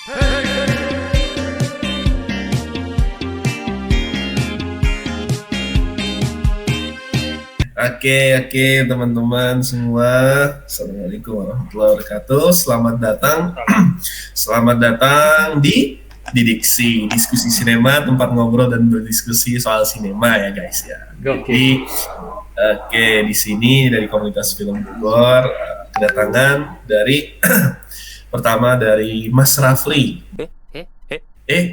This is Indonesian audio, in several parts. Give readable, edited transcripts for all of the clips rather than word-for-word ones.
Oke, teman-teman semua. Assalamualaikum warahmatullahi wabarakatuh. Selamat datang di Diksi, diskusi sinema, tempat ngobrol dan berdiskusi soal sinema ya guys ya. Jadi, di sini dari komunitas film Bogor kedatangan dari pertama dari Mas Rafli.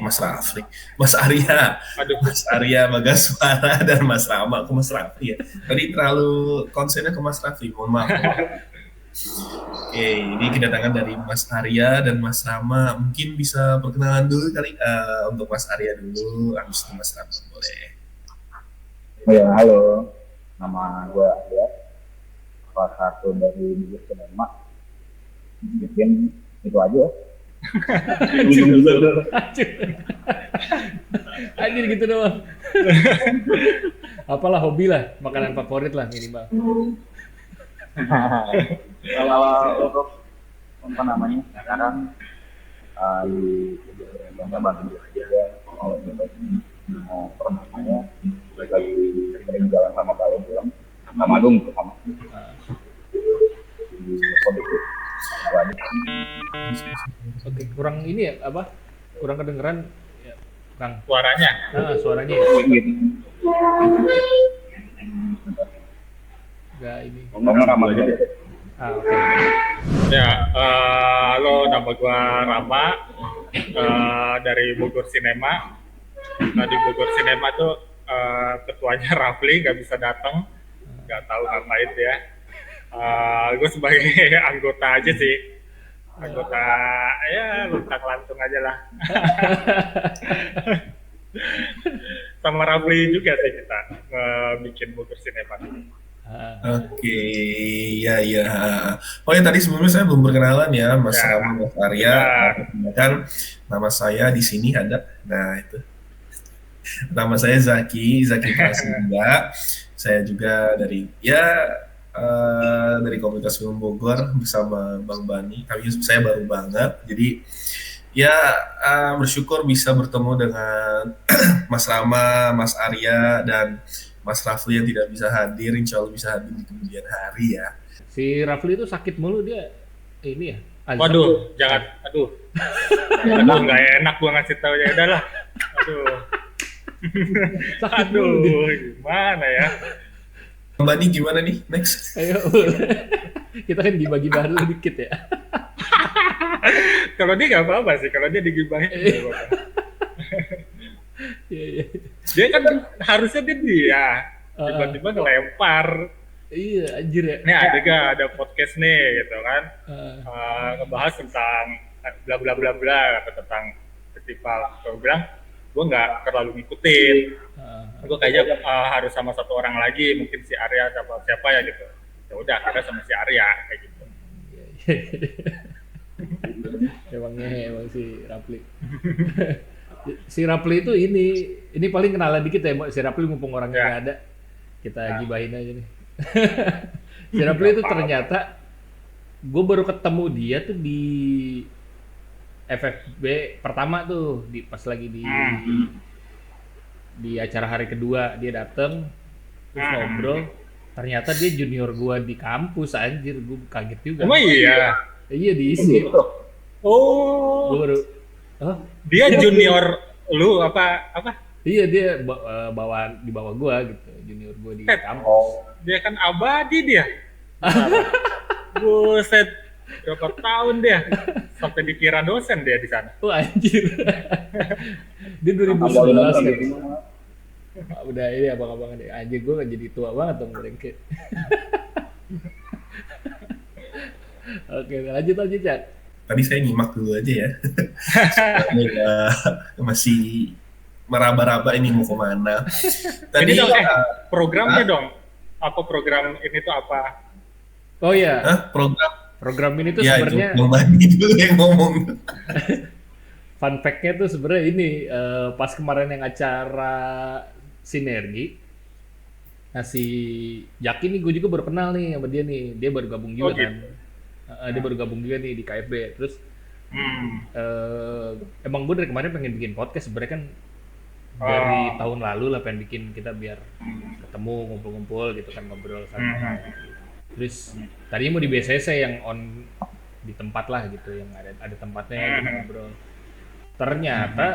Mas Rafli, Mas Arya, Mas Arya Bagaswara dan Mas Rama. Aku Mas Rafli ya. Tadi terlalu konsennya ke Mas Rafli, mohon maaf. Oke, ini kedatangan dari Mas Arya dan Mas Rama. Mungkin bisa perkenalan dulu kali untuk Mas Arya dulu, habis itu Mas Rama boleh. Ya, halo. Nama gue Arya. Salah satu dari Bogor Cinema. Mungkin itu aja. Anjir gitu doang. Apalah hobi lah, makanan favorit lah minimal. Kalau untuk apa namanya sekarang di Indonesia bantu aja kalau gitu mau permasanya lagi sering jalan sama Balon pulang sama Agung sama di Kodok. Oke, kurang ini ya apa? Kurang kedengeran ya, Kang. Suaranya. Suaranya. Enggak ini. Ngomongnya Rama aja. Oke. Ya, halo, nama gua Rama dari Bogor Cinema. Nah, di Bogor Cinema tuh ketuanya Rafli nggak bisa datang, nggak tahu ngapain dia. Gue sebagai anggota aja sih, anggota ya luntang lantung aja lah. Sama Rafli juga sih kita bikin Bogor Cinema. Oke, ya. Oh ya, tadi sebelumnya saya belum perkenalan ya, Mas Rama, Mas Arya. Kan nama saya di sini ada. Nah itu. Nama saya Zaki Prasinda. Saya juga dari komunitas film Bogor bersama Bang Bani. Tapi saya baru banget, jadi ya bersyukur bisa bertemu dengan Mas Rama, Mas Arya dan Mas Rafli yang tidak bisa hadir. Insya Allah bisa hadir di kemudian hari ya. Si Rafli itu sakit mulu dia ini ya. Waduh, jangan, aduh, nggak enak gua ngasih tahu ya, udahlah, aduh, sakit mulu. Gimana ya? Mbak Ni gimana nih next? Ayo, kita kan gibah-gibah dulu dikit ya. Kalau dia nggak apa-apa sih, kalau dia digibahin nggak apa-apa. Iya. Dia kan harusnya dia tiba-tiba ngelempar. Iya, anjir ya. Nih ada podcast nih gitu kan, ngebahas tentang bla bla bla bla tentang festival. Gue bilang gue nggak terlalu ngikutin. Gue kayaknya harus sama satu orang lagi, mungkin si Arya siapa ya gitu. Ya udah kita sama si Arya kayak gitu. Emang si Rapli. Si Rapli itu ini paling kenalan dikit ya, si Rapli mumpung orangnya nggak ada, kita gibahin aja nih. Si Rapli itu ternyata gue baru ketemu dia tuh di FFB pertama tuh, pas lagi di acara hari kedua dia dateng terus ngobrol. Ternyata dia junior gue di kampus, anjir, gue kaget juga. Oh iya? Iya diisi. Oh. Gue baru. Dia junior lu apa? Iya, dia di bawah gua gitu, junior gua di kampus. Dia kan abadi dia. Buset, berapa tahun dia sampai dikira dosen dia di sana. Anjir. Dia 2011 kan. Udah ini abang-abangan deh. Anjir, gua jadi tua banget dong mereka. Oke, lanjut Cak. Tadi saya nyimak dulu aja ya. Masih meraba-raba ini mau kemana. Tadi ini dong, programnya dong. Apa program ini tuh apa? Oh iya. Program ini tuh sebenarnya. Bang Bani dulu yang ngomong. Fun fact-nya tuh sebenarnya ini pas kemarin yang acara Sinergi. Nah si Jaki nih gue juga baru kenal nih sama dia nih. Dia baru gabung juga kan. Dia baru gabung juga nih di KFB. Terus Emang gue dari kemarin pengen bikin podcast sebenarnya kan dari tahun lalu lah pengen bikin kita biar ketemu ngumpul-ngumpul gitu kan ngobrol santai. Terus tadinya mau di BCC yang on di tempat lah gitu yang ada tempatnya gitu ngobrol. Ternyata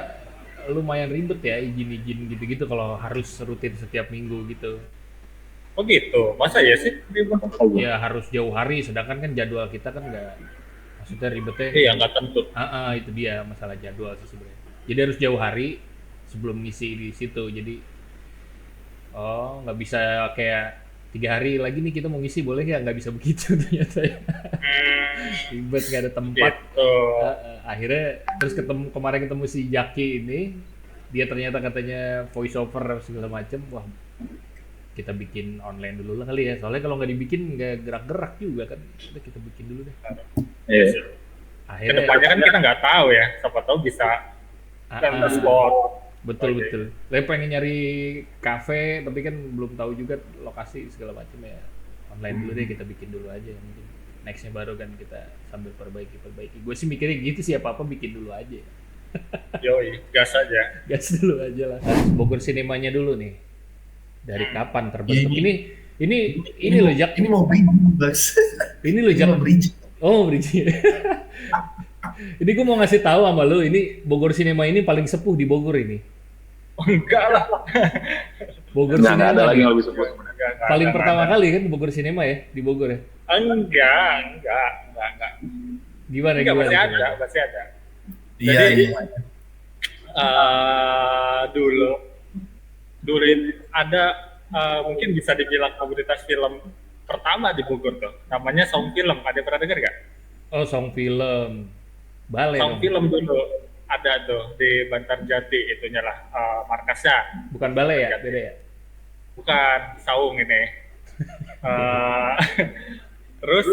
lumayan ribet ya izin-izin gitu-gitu kalau harus rutin setiap minggu gitu. Oh gitu, masa ya sih? Ya harus jauh hari, sedangkan kan jadwal kita kan nggak, maksudnya ribetnya. Iya nggak tentu. Itu dia masalah jadwal sih sebenarnya. Jadi harus jauh hari sebelum ngisi di situ. Jadi nggak bisa kayak 3 hari lagi nih kita mau ngisi boleh nggak bisa begitu ternyata ya. Ribet nggak ada tempat. Gitu. Akhirnya terus kemarin ketemu si Jaki ini, dia ternyata katanya voice over segala macem. Wah, kita bikin online dulu lah kali ya, soalnya kalau nggak dibikin nggak gerak-gerak juga kan. Udah kita bikin dulu deh. Akhirnya kedepannya kan kita nggak tahu ya, siapa tahu bisa spot. Betul. Saya pengen nyari kafe tapi kan belum tahu juga lokasi segala macam ya. Online dulu deh, kita bikin dulu aja mungkin. Nextnya baru kan kita sambil perbaiki. Gue sih mikirnya gitu sih, apa bikin dulu aja. Yoi, gas aja. Gas dulu aja lah. Bogor Sinemanya dulu nih. Dari kapan terbentuk? Ini loh Jak. Ini mau bridging, Bas. Ini loh Jak. Oh, bridging. Ini gue mau ngasih tahu sama lu, ini Bogor Cinema ini paling sepuh di Bogor ini. Oh, enggak lah. Bogor Cinema. Enggak ada lagi yang lebih sepuh. Paling pertama kali kan Bogor Cinema ya di Bogor ya? Enggak. Gimana? Masih ada. Iya. Dulu ada mungkin bisa dibilang komunitas film pertama di Bogor tuh, namanya Song Film. Ada pernah dengar nggak? Oh, Song Film, balai. Song Film dulu ada tuh di Bantarjati, itunya lah markasnya. Bukan balai ya, beda ya? Bukan, Saung ini. Terus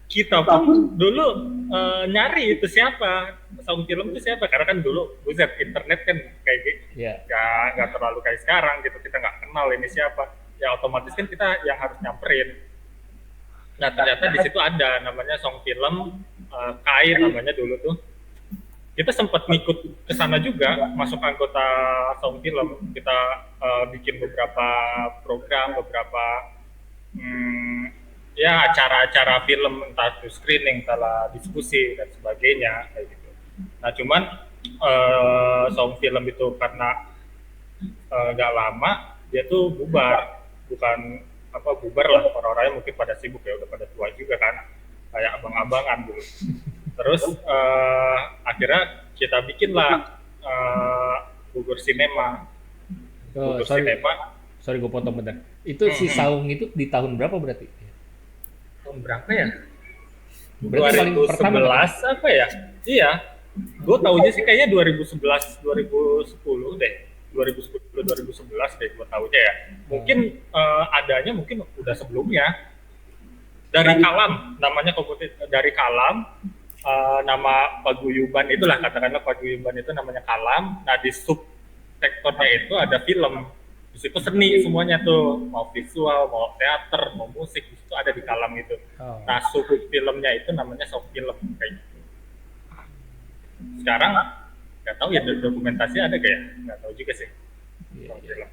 kita pun dulu nyari itu siapa, Song Film itu siapa, karena kan dulu buset internet kan kayak gitu, nggak terlalu kayak sekarang gitu, kita nggak kenal ini siapa, ya otomatis kan kita yang harus nyamperin. Nah ternyata di situ ada namanya Song Film, Kai namanya dulu tuh. Kita sempat ngikut ke sana juga, masuk anggota Song Film, kita bikin beberapa program, beberapa ya acara-acara film, entah itu screening, entah diskusi dan sebagainya kayak gitu. Nah cuman Song Film itu karena nggak lama dia tuh bubar, bukan bubar lah, orang-orangnya mungkin pada sibuk ya, udah pada tua juga kan, kayak abang-abangan dulu. Terus akhirnya kita bikin lah Bogor Cinema. Sorry gue potong bentar. Itu si Saung itu di tahun berapa berarti? Tahun berapa ya? Berarti 2011 apa ya? Iya. Gue tahunya sih kayaknya 2011, 2010 deh. 2010-2011 deh gue tahunya ya. Mungkin adanya mungkin udah sebelumnya. Dari Kalam, namanya komunitas dari Kalam. Nama paguyuban itulah, katakanlah paguyuban itu namanya Kalam. Nah di subsektornya itu ada film. Di situ seni semuanya tuh, mau visual, mau teater, mau musik, di situ ada di Kalam itu. Nah sub filmnya itu namanya Song Film kayak gitu. Sekarang nggak tahu ya dokumentasi ada kayak, nggak tahu juga sih. Film.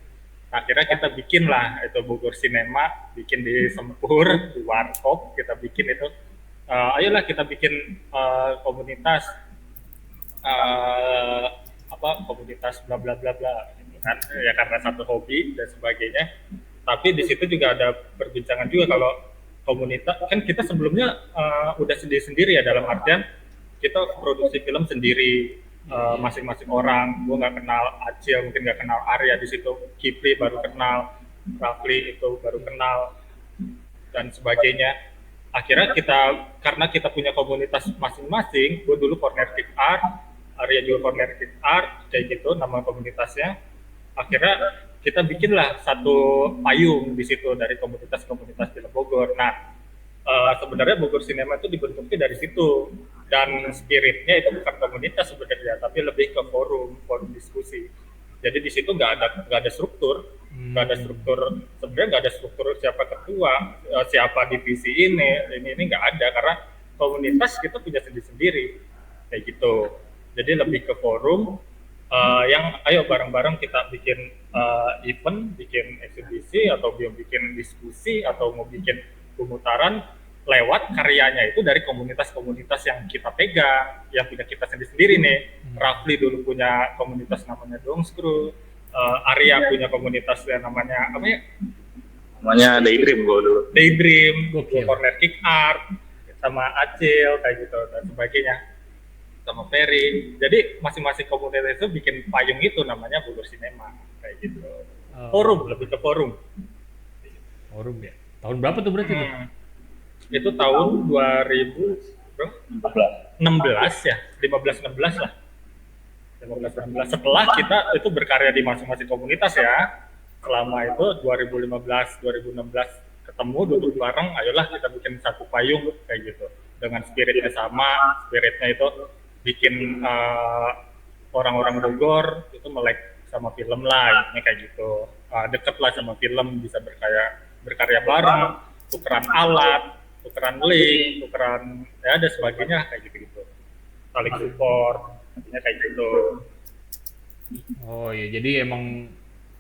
Akhirnya kita bikin lah itu Bogor Cinema, bikin di Sempur, di Warkop, kita bikin itu. Ayolah kita bikin komunitas komunitas bla bla bla bla gitu kan, ya karena satu hobi dan sebagainya. Tapi di situ juga ada perbincangan juga kalau komunitas kan kita sebelumnya udah sendiri ya, dalam artian kita produksi film sendiri masing-masing orang. Gue nggak kenal Acil, mungkin nggak kenal Arya di situ, Kipli baru kenal, Rafli itu baru kenal dan sebagainya. Akhirnya karena kita punya komunitas masing-masing, gue dulu Corner Kick Art, Arya juga Corner Kick Art, kayak gitu nama komunitasnya. Akhirnya kita bikinlah satu payung di situ dari komunitas-komunitas film Bogor. Nah, sebenarnya Bogor Cinema itu dibentuknya dari situ, dan spiritnya itu bukan komunitas sebenarnya, tapi lebih ke forum diskusi. Jadi di situ nggak ada struktur, sebenarnya nggak ada struktur siapa ketua, siapa divisi ini nggak ada, karena komunitas kita punya sendiri-sendiri. kayak gitu. Jadi lebih ke forum yang ayo bareng-bareng kita bikin event, bikin eksibisi atau bikin diskusi atau mau bikin pemutaran lewat karyanya itu dari komunitas-komunitas yang kita pegang, yang punya kita sendiri-sendiri nih. Rafli dulu punya komunitas namanya Dongskru, Arya punya komunitas yang namanya apa ya? Namanya Daydream gue dulu. Daydream, Gokil. Corner Kick Art, sama Acil kayak gitu dan sebagainya, sama Ferry. Jadi masing-masing komunitas itu bikin payung itu namanya Bogor Cinema kayak gitu. Forum, lebih ke forum. Forum ya. Tahun berapa tuh berarti tuh? Itu tahun 2016 ya, 15-16 lah. 15-16 setelah kita itu berkarya di masing-masing komunitas ya. Selama itu 2015-2016 ketemu duduk bareng, ayolah kita bikin satu payung kayak gitu. Dengan spiritnya sama, spiritnya itu bikin orang-orang Bogor itu melek sama film lah, ini kayak gitu. Deket lah sama film, bisa berkarya bareng, tukeran alat, tukeran link, tukeran ya ada sebagainya kayak gitu-gitu. Saling support, intinya kayak gitu. Oh iya, jadi emang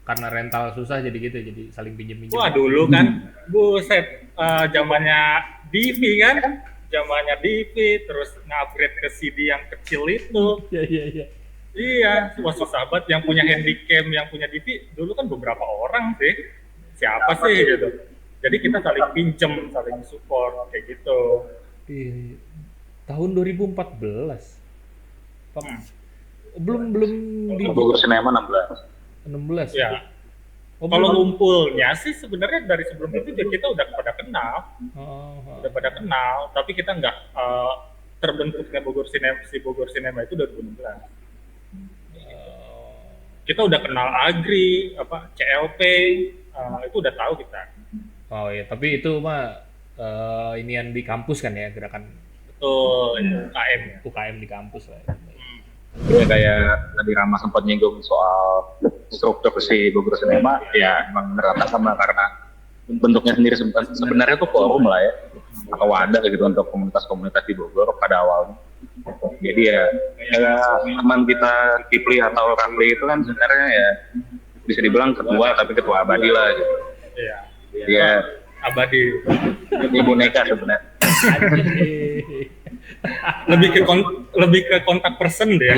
karena rental susah jadi gitu, jadi saling pinjam-pinjam. Wah dulu kan, buset, zamannya DV kan, zamannya DV, terus nge-upgrade ke CD yang kecil itu. Iya. Iya, wah susah banget. Yang punya handycam, yang punya DV, dulu kan beberapa orang sih. Siapa sih gitu. Jadi kita saling pinjem, saling support, kayak gitu. Iya. Tahun 2014. Belum di Bogor Cinema 16. 16. Ya. Oh, Kalau belum. ngumpulnya sih sebenarnya dari sebelum itu kita udah pada kenal. Udah pada kenal, tapi kita nggak terbentuknya Bogor Cinema itu 2016. Kita udah kenal Agri, CLP, itu udah tahu kita. Oh iya, tapi itu mah inian di kampus kan ya, gerakan Betul, UKM ya. UKM di kampus lah. Ya kayak tadi Rama sempat nyinggung soal struktur si Bogor Cinema, ya emang rata sama karena bentuknya sendiri sebenarnya tuh forum lah ya, atau wadah gitu untuk komunitas-komunitas di Bogor pada awalnya. Jadi ya teman kita Kipli atau Rafli itu kan sebenarnya ya bisa dibilang ketua tapi ketua abadi lah gitu. Iya. Dia Abadi. ini boneka sebenarnya. lebih ke kontak person deh.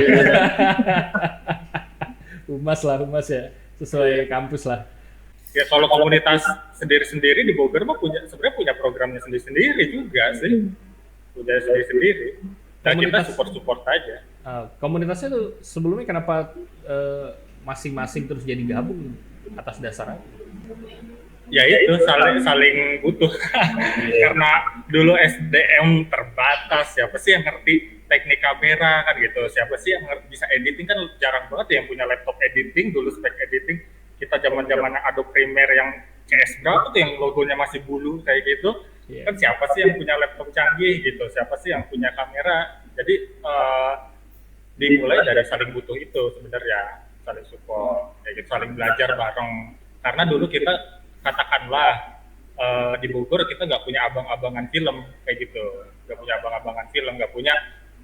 Humas ya, sesuai kampus lah. Ya kalau komunitas sendiri-sendiri di Bogor mah sebenarnya punya programnya sendiri-sendiri juga sih. Punya sendiri-sendiri. Dan kita support aja. Komunitasnya tuh sebelumnya kenapa masing-masing terus jadi gabung atas dasar apa? Ya itu saling butuh. Karena dulu SDM terbatas, siapa sih yang ngerti teknik kamera kan gitu, siapa sih yang bisa editing, kan jarang banget yang punya laptop editing. Dulu spek editing kita zaman-zamannya Adobe Premiere yang CS berapa tuh yang logonya masih bulu kayak gitu. Kan siapa sih yang punya laptop canggih gitu, siapa sih yang punya kamera. Jadi dimulai dari saling butuh itu sebenarnya, saling support kayak gitu, saling belajar bareng. Karena dulu kita katakanlah di Bogor kita nggak punya abang-abangan film kayak gitu, nggak punya abang-abangan film, nggak punya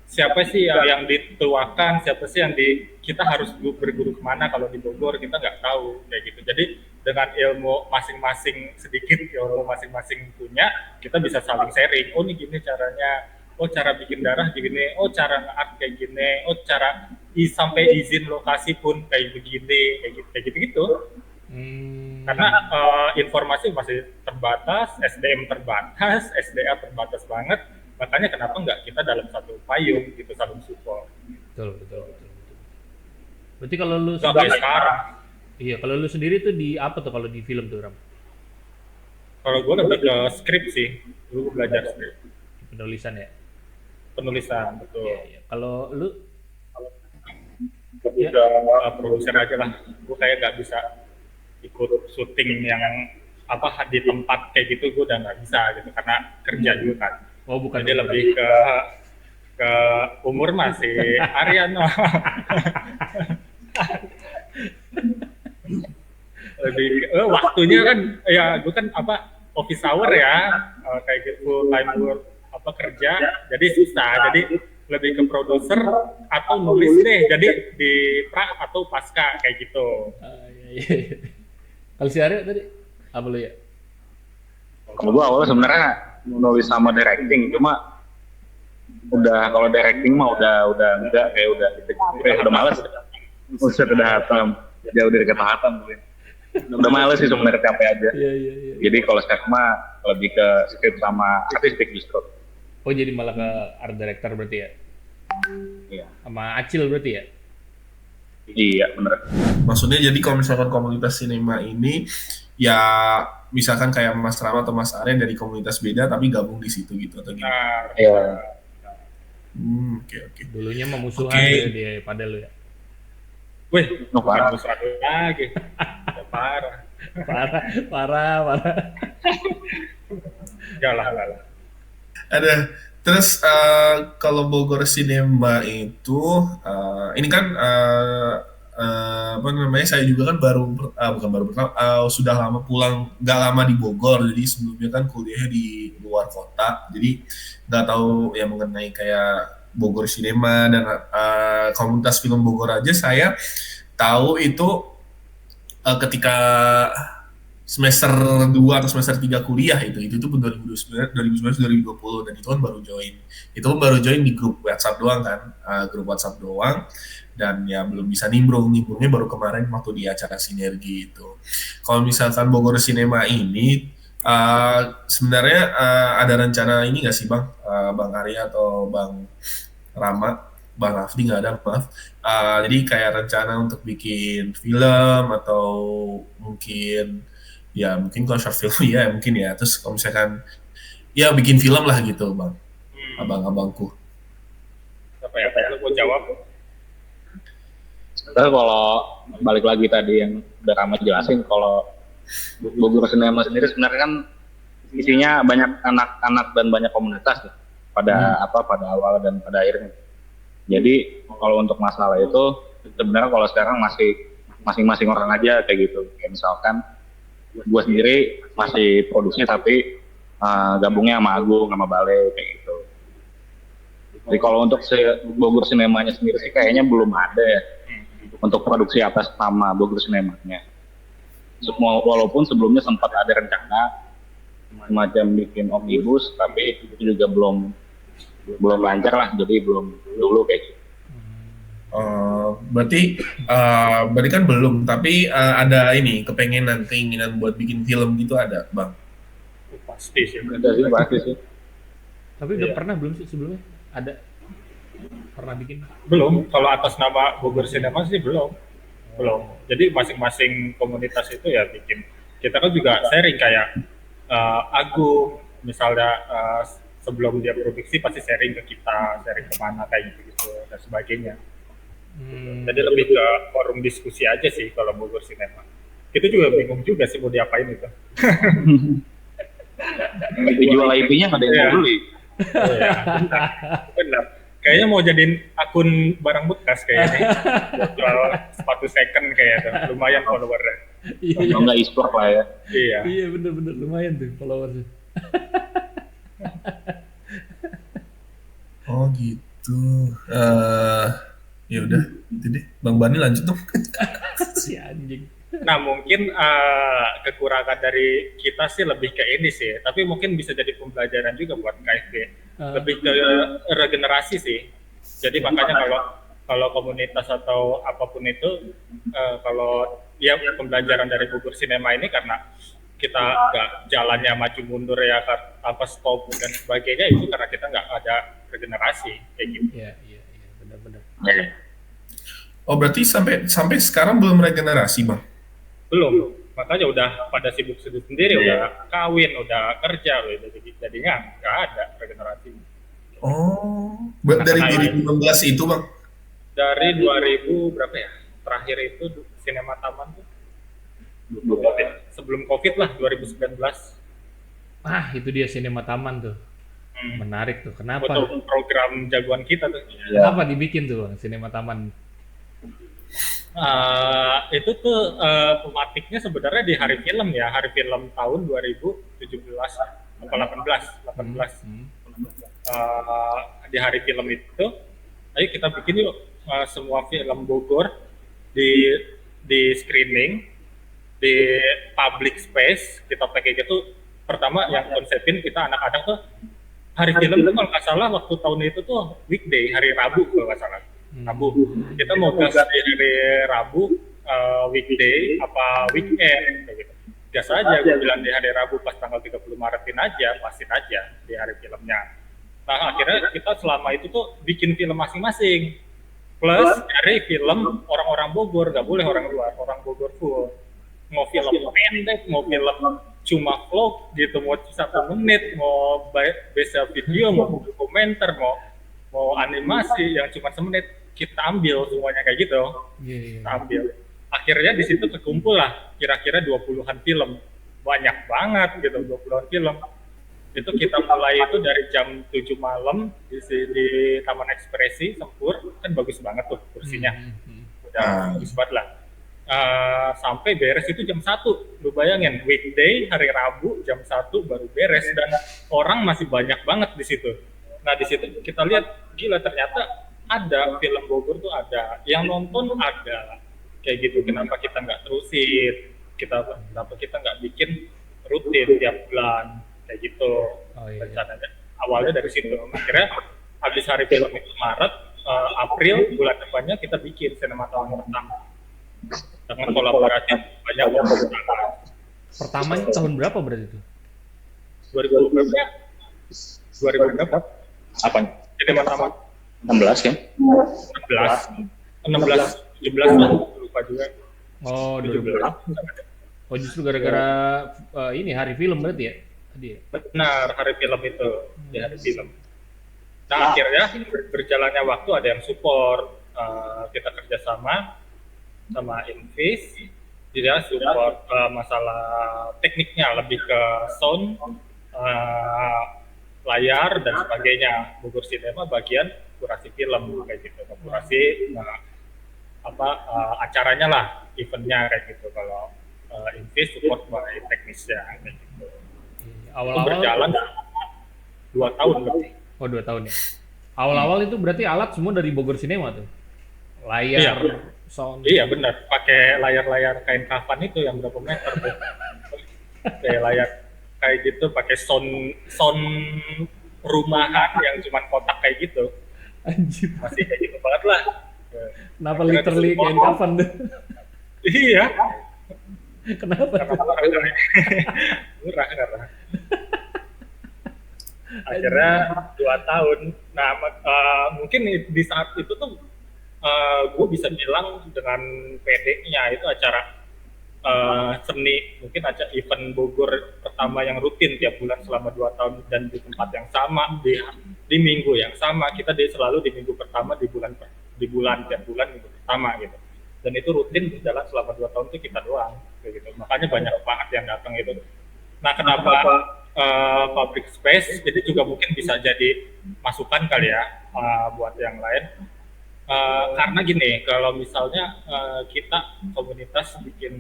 siapa sih yang dituakan, siapa sih yang kita harus berguru kemana kalau di Bogor kita nggak tahu kayak gitu. Jadi dengan ilmu masing-masing sedikit, ilmu masing-masing punya, kita bisa saling sharing. Oh ini gini caranya, oh cara bikin darah gini, oh cara nge-art kayak gini, oh cara sampai izin lokasi pun kayak begini, kayak gitu. Karena informasi masih terbatas, SDM terbatas, SDA terbatas banget, makanya kenapa nggak kita dalam satu payung gitu saling support. Betul. Berarti kalau lu sekarang. Iya, kalau lu sendiri tuh di apa tuh kalau di film tuh, Ram? Kalau gue lebih ke skrip sih, dulu belajar skrip. Penulisan ya? Penulisan, betul. Iya. Kalau lu? Ya, produser aja lah. Gue kayak nggak bisa ikut syuting yang di tempat kayak gitu, gue udah nggak bisa gitu karena kerja juga kan. Oh bukan. Jadi lebih ke umur masih Ariano. Lebih waktunya kan ya gue kan office hour ya, kayak gitu full time work kerja, jadi susah. Jadi lebih ke produser atau nulis deh, jadi di pra atau pasca kayak gitu. Iya. Kalau si Aryo tadi apa lu ya? Kalau gue awalnya sebenarnya nulis sama directing, cuma kalau directing mah udah enggak, kayak udah males, udah hatam, jauh dari kata hatam gue. Udah males sih sebenarnya, capek aja. Iya. Jadi kalau sekarang mah lebih ke script sama artistik justru. Oh jadi malah ke art director berarti ya? Iya. Sama Acil berarti ya? Iya bener. Maksudnya jadi kalau misalkan komunitas sinema ini ya misalkan kayak Mas Rama atau Mas Aren dari komunitas beda tapi gabung di situ gitu atau gimana? Nah, Iya. Oke. Dulunya mah musuhan Oke. dia pada lu ya? wih, Parah. bukan satu lagi, ya, parah. Parah. Galah. Ada. Terus kalau Bogor Cinema itu ini kan apa namanya, saya juga kan bukan baru pertama, sudah lama pulang, nggak lama di Bogor, jadi sebelumnya kan kuliahnya di luar kota, jadi nggak tahu ya mengenai kayak Bogor Cinema dan komunitas film Bogor aja saya tahu itu ketika semester 2 atau semester 3 kuliah itu tuh 2019 dan itu kan baru join di grup WhatsApp doang kan, grup WhatsApp doang, dan ya belum bisa nimbrungnya baru kemarin waktu di acara sinergi itu. Kalau misalkan Bogor Cinema ini sebenarnya ada rencana ini nggak sih Bang, Bang Arya atau Bang Rama, Bang Afdi nggak ada, maaf. Jadi kayak rencana untuk bikin film atau mungkin kalau short film ya mungkin ya. Terus kalau misalkan ya bikin film lah gitu Bang, abang-abangku. Apa ya? Lu mau jawab? Terus kalau balik lagi tadi yang udah Rama jelasin, kalau Bogor Cinema sendiri sebenarnya kan isinya banyak anak-anak dan banyak komunitas nih, pada awal dan pada akhirnya. Jadi kalau untuk masalah itu sebenarnya kalau sekarang masih masing-masing orang aja kayak gitu. Kayak misalkan gue sendiri masih produksi tapi gabungnya sama Agung sama Bale kayak gitu. Jadi kalau untuk Bogor Sinemanya sendiri sih kayaknya belum ada ya untuk produksi atas nama Bogor Sinemanya. Walaupun sebelumnya sempat ada rencana semacam bikin omnibus, tapi itu juga belum lancar lah, jadi belum dulu kayak gitu. Berarti kan belum, tapi ada keinginan buat bikin film gitu ada Bang? Pasti sih. Pasti sih. Tapi udah pernah belum sih sebelumnya? Ada? Pernah bikin? Belum, kalau atas nama Bogor Cinema sih belum. Jadi masing-masing komunitas itu ya bikin. Kita kan juga sharing kayak Agung, misalnya sebelum dia produksi pasti sharing ke kita, sharing kemana kayak gitu dan sebagainya. Jadi lebih ke forum diskusi aja sih kalau Bogor Cinema. Kita juga bingung juga sih mau diapain itu. Jual IP-nya nggak ada yang mau beli. Iya, benar. Kayaknya mau jadiin akun barang bekas kayaknya. Jual sepatu second kayaknya, lumayan followernya. Kalau nggak e-sport lah ya. Iya. Iya bener lumayan tuh followersnya. Oh gitu. Ya udah, itu deh. Bang Bani lanjut dong. Si anjing. Nah mungkin kekurangan dari kita sih lebih ke ini sih, tapi mungkin bisa jadi pembelajaran juga buat KFB. Lebih ke regenerasi sih. Jadi makanya kalau komunitas atau apapun itu, kalau ya pembelajaran dari Bogor Cinema ini karena kita nggak jalannya maju mundur ya tanpa stop dan sebagainya, itu karena kita nggak ada regenerasi kayak gitu. Iya benar-benar. Oh berarti sampai sekarang belum regenerasi Bang? Belum, makanya udah pada sibuk sendiri, udah kawin, udah kerja, jadinya nggak ada regenerasi. Oh, dari 2016 itu Bang? Dari 2000 berapa ya? Terakhir itu Sinema Taman tuh. Sebelum COVID lah, 2019. Itu dia Sinema Taman tuh. Menarik tuh. Kenapa? Foto program jagoan kita tuh. Kenapa dibikin tuh Bang, Sinema Taman? Itu tuh pematiknya sebenarnya di hari film ya, hari film tahun 2017 atau 18. di hari film itu, ayo kita bikin yuk semua film Bogor di screening di public space, kita pakai gitu. Pertama yang konsepin kita anak-anak tuh hari film itu kalau nggak salah waktu tahun itu tuh weekday, hari Rabu kalau nggak salah. Rabu. Kita mau gas di hari Rabu, weekday apa weekend kayak gitu. Gas aja, gue bilang di hari Rabu pas tanggal 30 Maretin aja, pasin aja di hari filmnya. Nah akhirnya kita selama itu tuh bikin film masing-masing. Plus dari film orang-orang Bogor, nggak boleh orang luar, orang Bogor full. Mau film pendek, mau film cuma vlog gitu, mau 1 menit, mau bisa video, mau dokumenter, mau animasi yang cuma 1 menit, kita ambil semuanya kayak gitu. Kita ambil. Akhirnya di situ terkumpul lah kira-kira 20-an film. Banyak banget gitu, 20-an film. Itu kita mulai itu dari jam 7 malam di Taman Ekspresi Sempur, kan bagus banget tuh kursinya. Udah bagus banget lah. Sampai beres itu jam 1. Lu bayangin, weekday hari Rabu jam 1 baru beres dan orang masih banyak banget di situ. Nah, di situ kita lihat gila ternyata ada film Bogor tuh ada, yang nonton ada. Kayak gitu, kenapa kita nggak terusin? Kenapa kita nggak bikin rutin tiap bulan kayak gitu? Rencananya awalnya dari situ. Akhirnya habis hari film itu Maret, April bulan depannya kita bikin Sinema tahun pertama dengan kolaborasi banyak orang. Pertamanya tahun berapa berarti itu? 2000 berapa? 2000 berapa? Apa? Sinema tahun 16 kan? 16, 17 lah, lupa juga. Oh, 17. Oh, justru gara-gara ini hari film berarti ya? Tadi ya? Benar, hari film itu, di hari film. Nah, akhirnya berjalannya waktu ada yang support, kita kerjasama sama Invis, dia support masalah tekniknya, lebih ke sound, layar dan sebagainya. Bogor Sinema bagian kurasi film kayak gitu, kurasi acaranya lah, eventnya kayak gitu. Kalau Invis support by teknisnya kayak gitu. Awal-awal berjalan 2 tahun lebih. Oh, 2 tahun ya. Awal-awal itu berarti alat semua dari Bogor Sinema tuh. Layar, sound. Iya benar, pakai layar-layar kain kafan itu yang berapa meter tuh. Kayak layar kayak gitu, pakai sound rumahan yang cuma kotak kayak gitu. Anjir. Masih kayak gitu banget lah. Kenapa literally kain kafan tuh? Iya. Kenapa? Murah karena. Akhirnya 2 tahun. Nah, mungkin di saat itu tuh gue bisa bilang dengan PD-nya itu acara seni, mungkin acara event Bogor pertama yang rutin tiap bulan selama 2 tahun dan di tempat yang sama, di minggu yang sama. Kita selalu di minggu pertama di bulan tiap bulan minggu pertama gitu. Dan itu rutin berjalan selama 2 tahun itu kita doang kayak gitu. Makanya banyak banget yang datang itu. Nah, kenapa public space? Jadi juga mungkin bisa jadi masukan kali ya buat yang lain. Karena gini, kalau misalnya kita komunitas bikin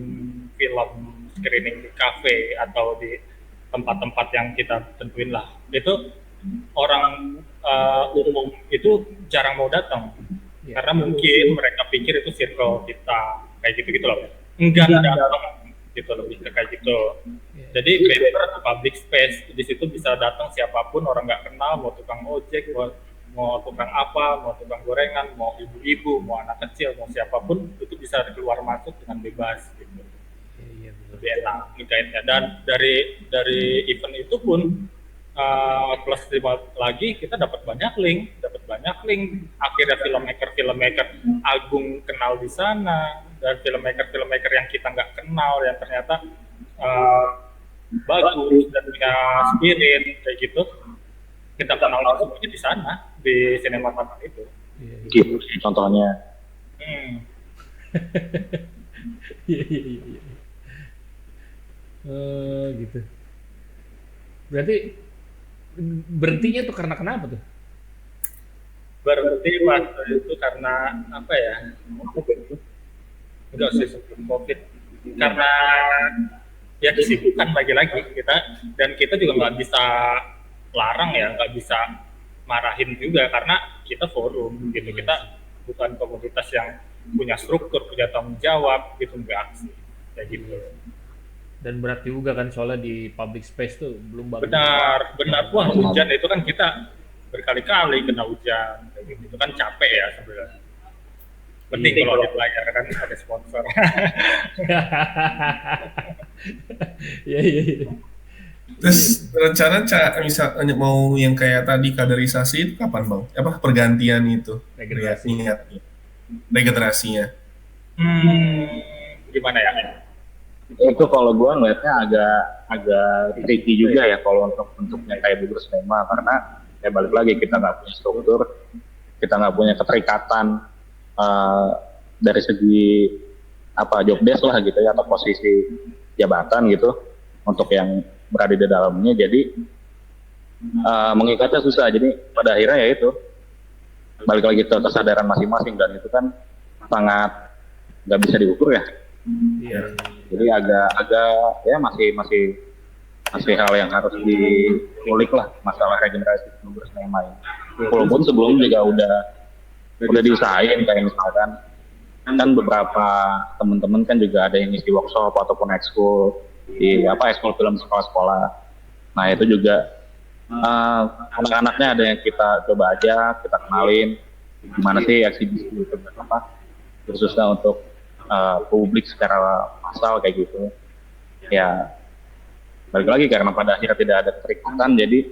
film screening di cafe atau di tempat-tempat yang kita tentuin lah, itu orang umum itu jarang mau datang. Karena mungkin mereka pikir itu circle kita kayak gitu loh, enggak datang gitu, lebih ke kayak gitu. Jadi better public space, di situ bisa datang siapapun, orang nggak kenal, mau tukang ojek, mau tukang apa, mau tukang gorengan, mau ibu-ibu, mau anak kecil, mau siapapun itu bisa keluar masuk dengan bebas gitu. Lebih enak ngekaitnya. Dan dari event itu pun plus lagi kita dapat banyak link. Akhirnya filmmaker agung kenal di sana, dan filmmaker yang kita nggak kenal yang ternyata bagus dan punya spirit kayak gitu, kita kenal langsung di sana di Sinema Taman itu. Gitu contohnya. Iya. Gitu. Berarti berhentinya tuh karena kenapa tuh? Berhenti waktu itu karena apa ya? Enggak sih sebelum COVID. Karena ya kesibukan lagi-lagi kita, dan kita juga nggak bisa larang ya, nggak bisa marahin juga karena kita forum gitu, kita bukan komunitas yang punya struktur, punya tanggung jawab gitu, enggak sih kayak gitu. Dan berat juga kan soalnya di public space tuh belum bagus. Benar, wah hujan itu kan kita berkali-kali kena hujan kayak gitu, itu kan capek ya sebenarnya. Penting kalau dibayar kan ada sponsor. Iya. Terus rencana misal mau yang kayak tadi kaderisasi itu kapan Bang? Apa pergantian itu? Regenerasinya. Gimana ya? Itu kalau gue ngeliatnya agak tricky juga ya kalau untuk bentuknya kayak Bogor Sinema, karena ya balik lagi kita nggak punya struktur, kita nggak punya keterikatan dari segi job desk lah gitu ya, atau posisi jabatan gitu untuk yang berada di dalamnya, jadi mengikatnya susah. Jadi pada akhirnya ya itu balik lagi ke kesadaran masing-masing, dan itu kan sangat nggak bisa diukur ya. Iya. Jadi agak ya masih hal yang harus diulik lah, masalah regenerasi Bogor Sinema ini. Walaupun sebelumnya juga udah diusahain, kayak misalkan kan beberapa teman-teman kan juga ada yang ngisi workshop ataupun ekskul di ekskul film sekolah-sekolah. Nah itu juga anak-anaknya ada yang kita coba aja, kita kenalin gimana sih eksibisi itu khususnya untuk publik secara massal kayak gitu. Ya balik lagi karena pada akhirnya tidak ada keterikatan, jadi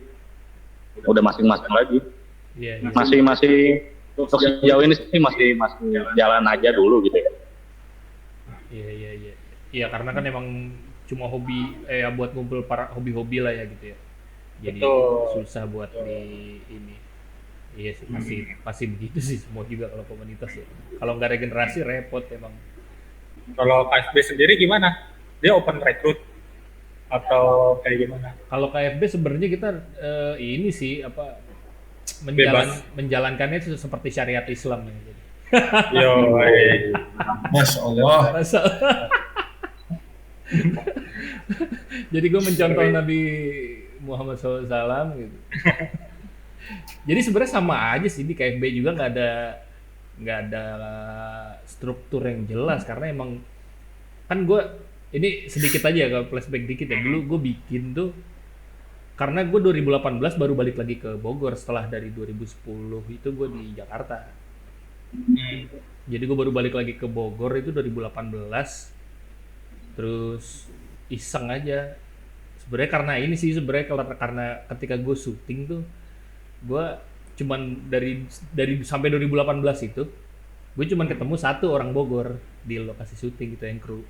udah masing-masing lagi. Iya. Masih untuk sejauh ini sih masih jalan aja dulu gitu ya. Iya. Iya karena kan emang cuma hobi buat ngumpul para hobi-hobi lah ya gitu ya. Jadi susah buat di ini. Iya sih, pasti begitu sih semua juga kalau komunitas ya. Kalau nggak regenerasi repot emang. Kalau KFB sendiri gimana? Dia open recruit atau kayak gimana? Kalau KFB sebenarnya kita ini sih menjalankannya itu seperti syariat Islam ya. Jadi. Yo, Masya Allah. Jadi gue mencontoh Nabi Muhammad SAW gitu. Jadi sebenarnya sama aja sih di KFB juga nggak ada struktur yang jelas, karena emang kan gue ini sedikit aja kalau flashback dikit ya, dulu gue bikin tuh karena gue 2018 baru balik lagi ke Bogor setelah dari 2010 itu gue di Jakarta. Jadi gue baru balik lagi ke Bogor itu 2018, terus iseng aja. Sebenarnya karena ini sih karena ketika gue syuting tuh gue cuman dari sampai 2018 itu gue cuman ketemu satu orang Bogor di lokasi syuting gitu, yang kru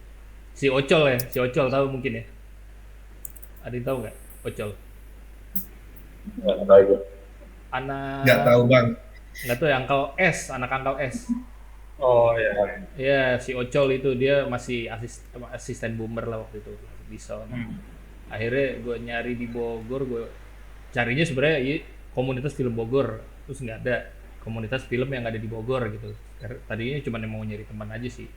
si Ocol tahu mungkin ya, ada yang tahu nggak Ocol? Nggak tahu Bang. Nggak tahu ya, anak Uncle S. Oh iya. Ya si Ocol itu dia masih asisten boomer lah waktu itu di Sound. Akhirnya gue nyari di Bogor, gue carinya sebenarnya komunitas film Bogor, terus nggak ada komunitas film yang ada di Bogor gitu. Tadinya cuma mau nyari teman aja sih,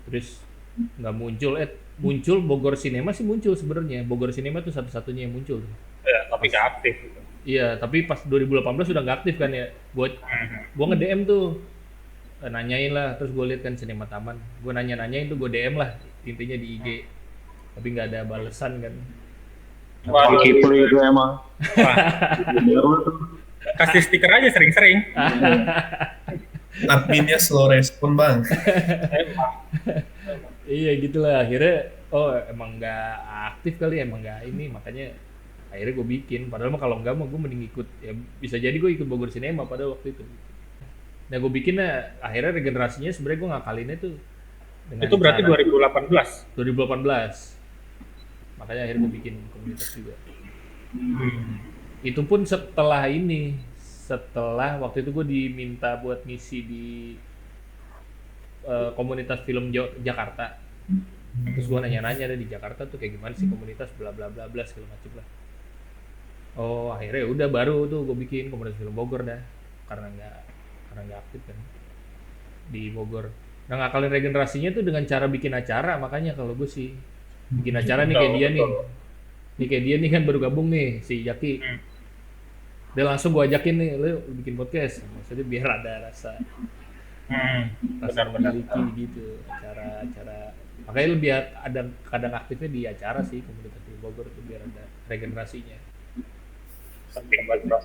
terus nggak muncul Bogor Sinema sih muncul sebenarnya. Bogor Sinema tuh satu-satunya yang muncul. Ya, tapi nggak aktif. Iya, tapi pas 2018 sudah nggak aktif kan ya. Gue nge-DM tuh, nanyain lah, terus gue lihat kan Sinema Taman, gue nanyain tuh, gue DM lah intinya di IG, tapi nggak ada balesan kan. Wah, Kipli itu emang. Kasih stiker aja sering-sering. Adminnya slow respon Bang. Iya gitulah, akhirnya emang nggak aktif kali, emang nggak ini, makanya akhirnya gue bikin. Padahal mah kalau nggak gue mending ikut, ya bisa jadi gue ikut Bogor Sinema pada waktu itu. Nah gue bikinnya akhirnya regenerasinya sebenarnya gue ngakalinnya tuh dengan itu berarti 2018. Makanya akhirnya gue bikin komunitas juga. Itu pun setelah waktu itu gue diminta buat ngisi di komunitas film Jakarta. Terus gue nanya-nanya di Jakarta tuh kayak gimana sih komunitas bla bla bla bla segala macam lah. Oh akhirnya udah baru tuh gue bikin komunitas film Bogor dah, karena nggak aktif kan di Bogor. Nah ngakalin regenerasinya tuh dengan cara bikin acara, makanya kalau gue sih bikin acara nih kayak dia nih kan baru gabung nih si Jaki. Dia langsung gue ajakin nih, lu bikin podcast. Maksudnya biar ada rasa Benar-benar. memiliki gitu acara-acara. Makanya lebih ada kadang aktifnya di acara sih komunitas di Bogor tuh biar ada regenerasinya. Penting banget bro.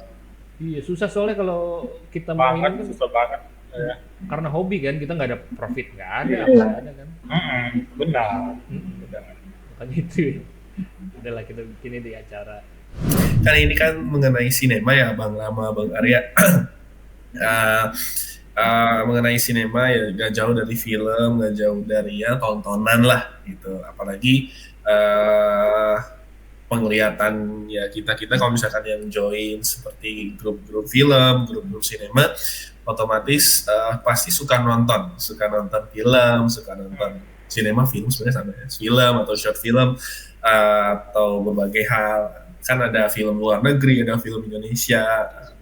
Iya susah soalnya kalau kita main Banget, kan susah banget. Ya. karena hobi kan kita nggak ada profit nggak ada apa nggak ada kan. Benar. Makanya itu udahlah kita bikinnya di acara. Kan ini kan mengenai sinema ya Bang Rama, Bang Arya. Mengenai sinema ya gak jauh dari film, gak jauh dari ya tontonan lah gitu. Apalagi penglihatan ya kita kalau misalkan yang join seperti grup-grup film, grup-grup sinema, otomatis pasti suka nonton film, suka nonton sinema, film sebenarnya sama ya, film atau short film atau berbagai hal. Kan ada film luar negeri, ada film Indonesia,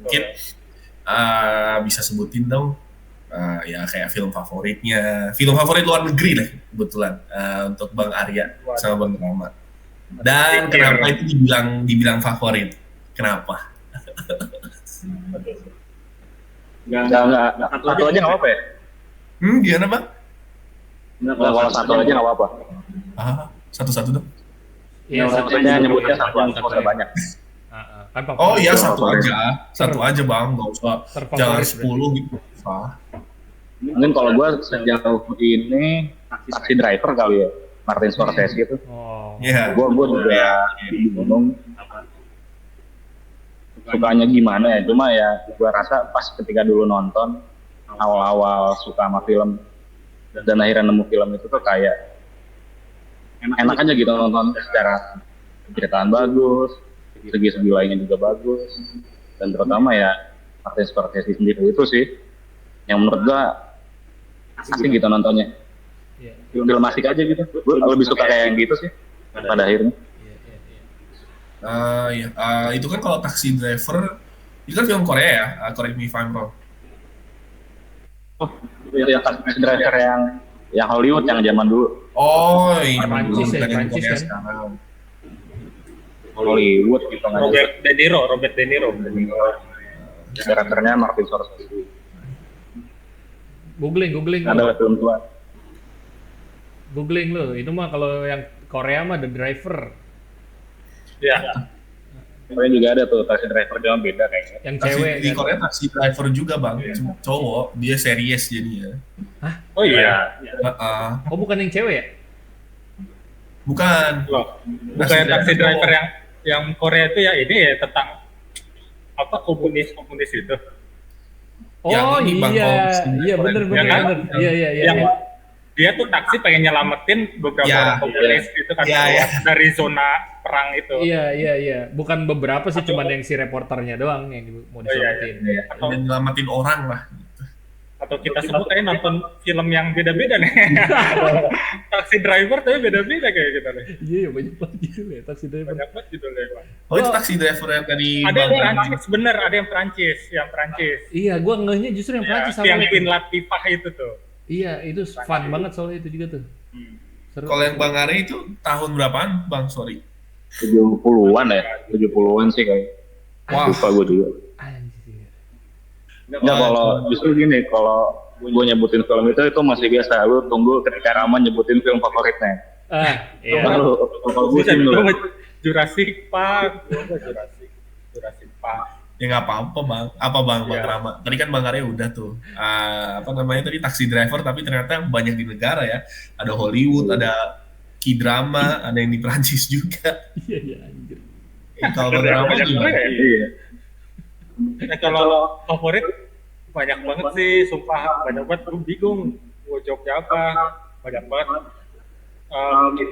mungkin bisa sebutin dong ya kayak film favorit luar negeri lah kebetulan untuk Bang Arya sama Bang Rama. Dan kenapa itu dibilang favorit? Kenapa? Enggak. Satu aja nggak apa-apa ya? Gimana Bang? Enggak, kalau satu aja nggak apa-apa. Iya, Satu-satu dong. Maksudnya nyebutnya satu aja, nggak usah banyak. Kan favorit. Oh iya satu aja Bang, nggak usah Terfavorit jangan berarti. 10 gitu. Mungkin kalau gue sejauh ini Taxi Driver kali ya, Martin Scorsese itu. Oh. Iya. Gue juga bingung sukanya gimana ya. Cuma ya gue rasa pas ketika dulu nonton awal-awal suka sama film dan akhirnya nemu film itu tuh kayak enak aja gitu nonton secara ceritaan bagus, segi-segi lainnya juga bagus, dan terutama ya Martin Scorsese sendiri itu sih yang menurut gue asik gitu nontonnya. Iya. Film asik aja gitu. Gue lebih suka kayak yang gitu sih pada akhirnya. Iya. Itu kan kalau Taxi Driver itu kan film Korea ya, correct me if I'm wrong. Oh, yang Taxi Driver yang Hollywood yang zaman dulu. Oh, ini Prancis ya, bukan yang Prancis Korea kan? sekarang. Hollywood gitu kan. Robert De Niro. Karakternya Martin Scorsese. Googling Ada film tua. googling lo. Itu mah kalau yang Korea mah The Driver. Ya. Korea juga ada tuh Taxi Driver, cuma beda kayaknya. Yang Taxi- cewek di kan. Korea Taxi Driver juga Bang, cowok, dia series jadinya. Oh iya. Oh bukan yang cewek ya? Bukan. Loh, bukan Taxi Driver yang Korea itu ya ini ya tentang apa komunis itu. Yang Oh ini, Bang, iya, kalau iya bener. Ya kan? Iya. Yang dia tuh taksi pengen nyelamatin beberapa Ya, orang komunis itu kan Ya, ya. dari zona perang itu. Iya. Bukan beberapa sih, cuman yang si reporternya doang yang mau diselamatin. Iya. Atau, Dan nyelamatin orang lah. atau kita sebut aja nonton film yang beda-beda nih. Taxi Driver tapi beda-beda kayak gitu nih. Iya, banyak banget gitu ya Taxi Driver. Banyak banget judulnya, Bang. Oh, itu Taxi Driver yang tadi Ada yang Bang Prancis, bener, ada yang Prancis. Iya, gua ngehnya justru yang Ya, Prancis yang sama. Queen Latifah itu tuh. Iya, itu fun banget soalnya itu juga tuh. Seru. Kalau yang Bang Ari itu tahun berapaan, Bang? Sorry. 70-an ya, 70-an sih kayak. Wah. Lupa gue juga. Anjir. Enggak, kalau justru gini, kalau gue nyebutin film itu masih biasa. Lu tunggu ketika Rama nyebutin film favoritnya. Iya. Kalau gue Bisa sih juga menurut Jurassic Park. Jurassic Park. Ya nggak apa-apa Bang. Apa Bang Iya. Rama? Tadi kan Bang Arya udah tuh. Apa namanya tadi Taxi Driver, tapi ternyata banyak di negara ya. Ada Hollywood, ada K-drama, ada yang di Prancis juga. Iya, anjir. Kalau Bang Rama Banyak gimana? banget ya. iya. Nah, kalau favorit banyak banget sih, sumpah banyak banget. Gue bingung mau jawabnya apa. Banyak banget.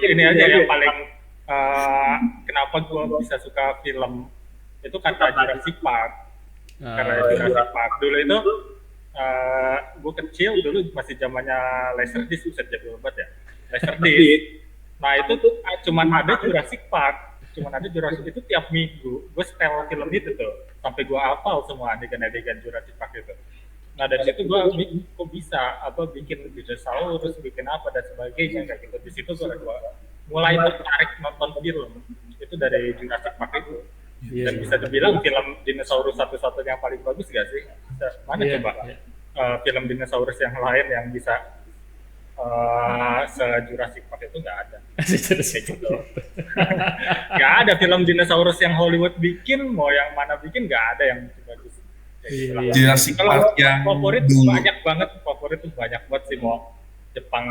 Ini aja yang paling kenapa gue bisa suka film itu kata Jurassic Park. Karena Jurassic Park dulu itu gue kecil dulu masih zamannya Laserdisc, bisa jadi obat ya. Laserdisc. Nah itu tuh cuman ada Jurassic Park. Cuman ada Jurassic itu tiap minggu gue setel film itu tuh sampai gue hafal semua adegan-adegan Jurassic Park itu. Nah dari situ gue kok bisa apa bikin dinosaurus, bikin apa dan sebagainya kayak gitu. Di situ gue mulai tertarik nonton film itu dari Jurassic Park itu. Iya, Dan bisa dibilang film dinosaurus satu-satunya yang paling bagus gak sih? Mana Iya, coba iya. film dinosaurus yang lain yang bisa se-Jurassic Park itu nggak ada. Kayak gitu. Nggak ada film dinosaurus yang Hollywood bikin, mau yang mana bikin nggak ada yang bagus. Kayak gitu lah. Iya. Jurassic Kalau Park yang favorit dulu. banyak banget, favorit tuh banyak banget sih, mau Jepang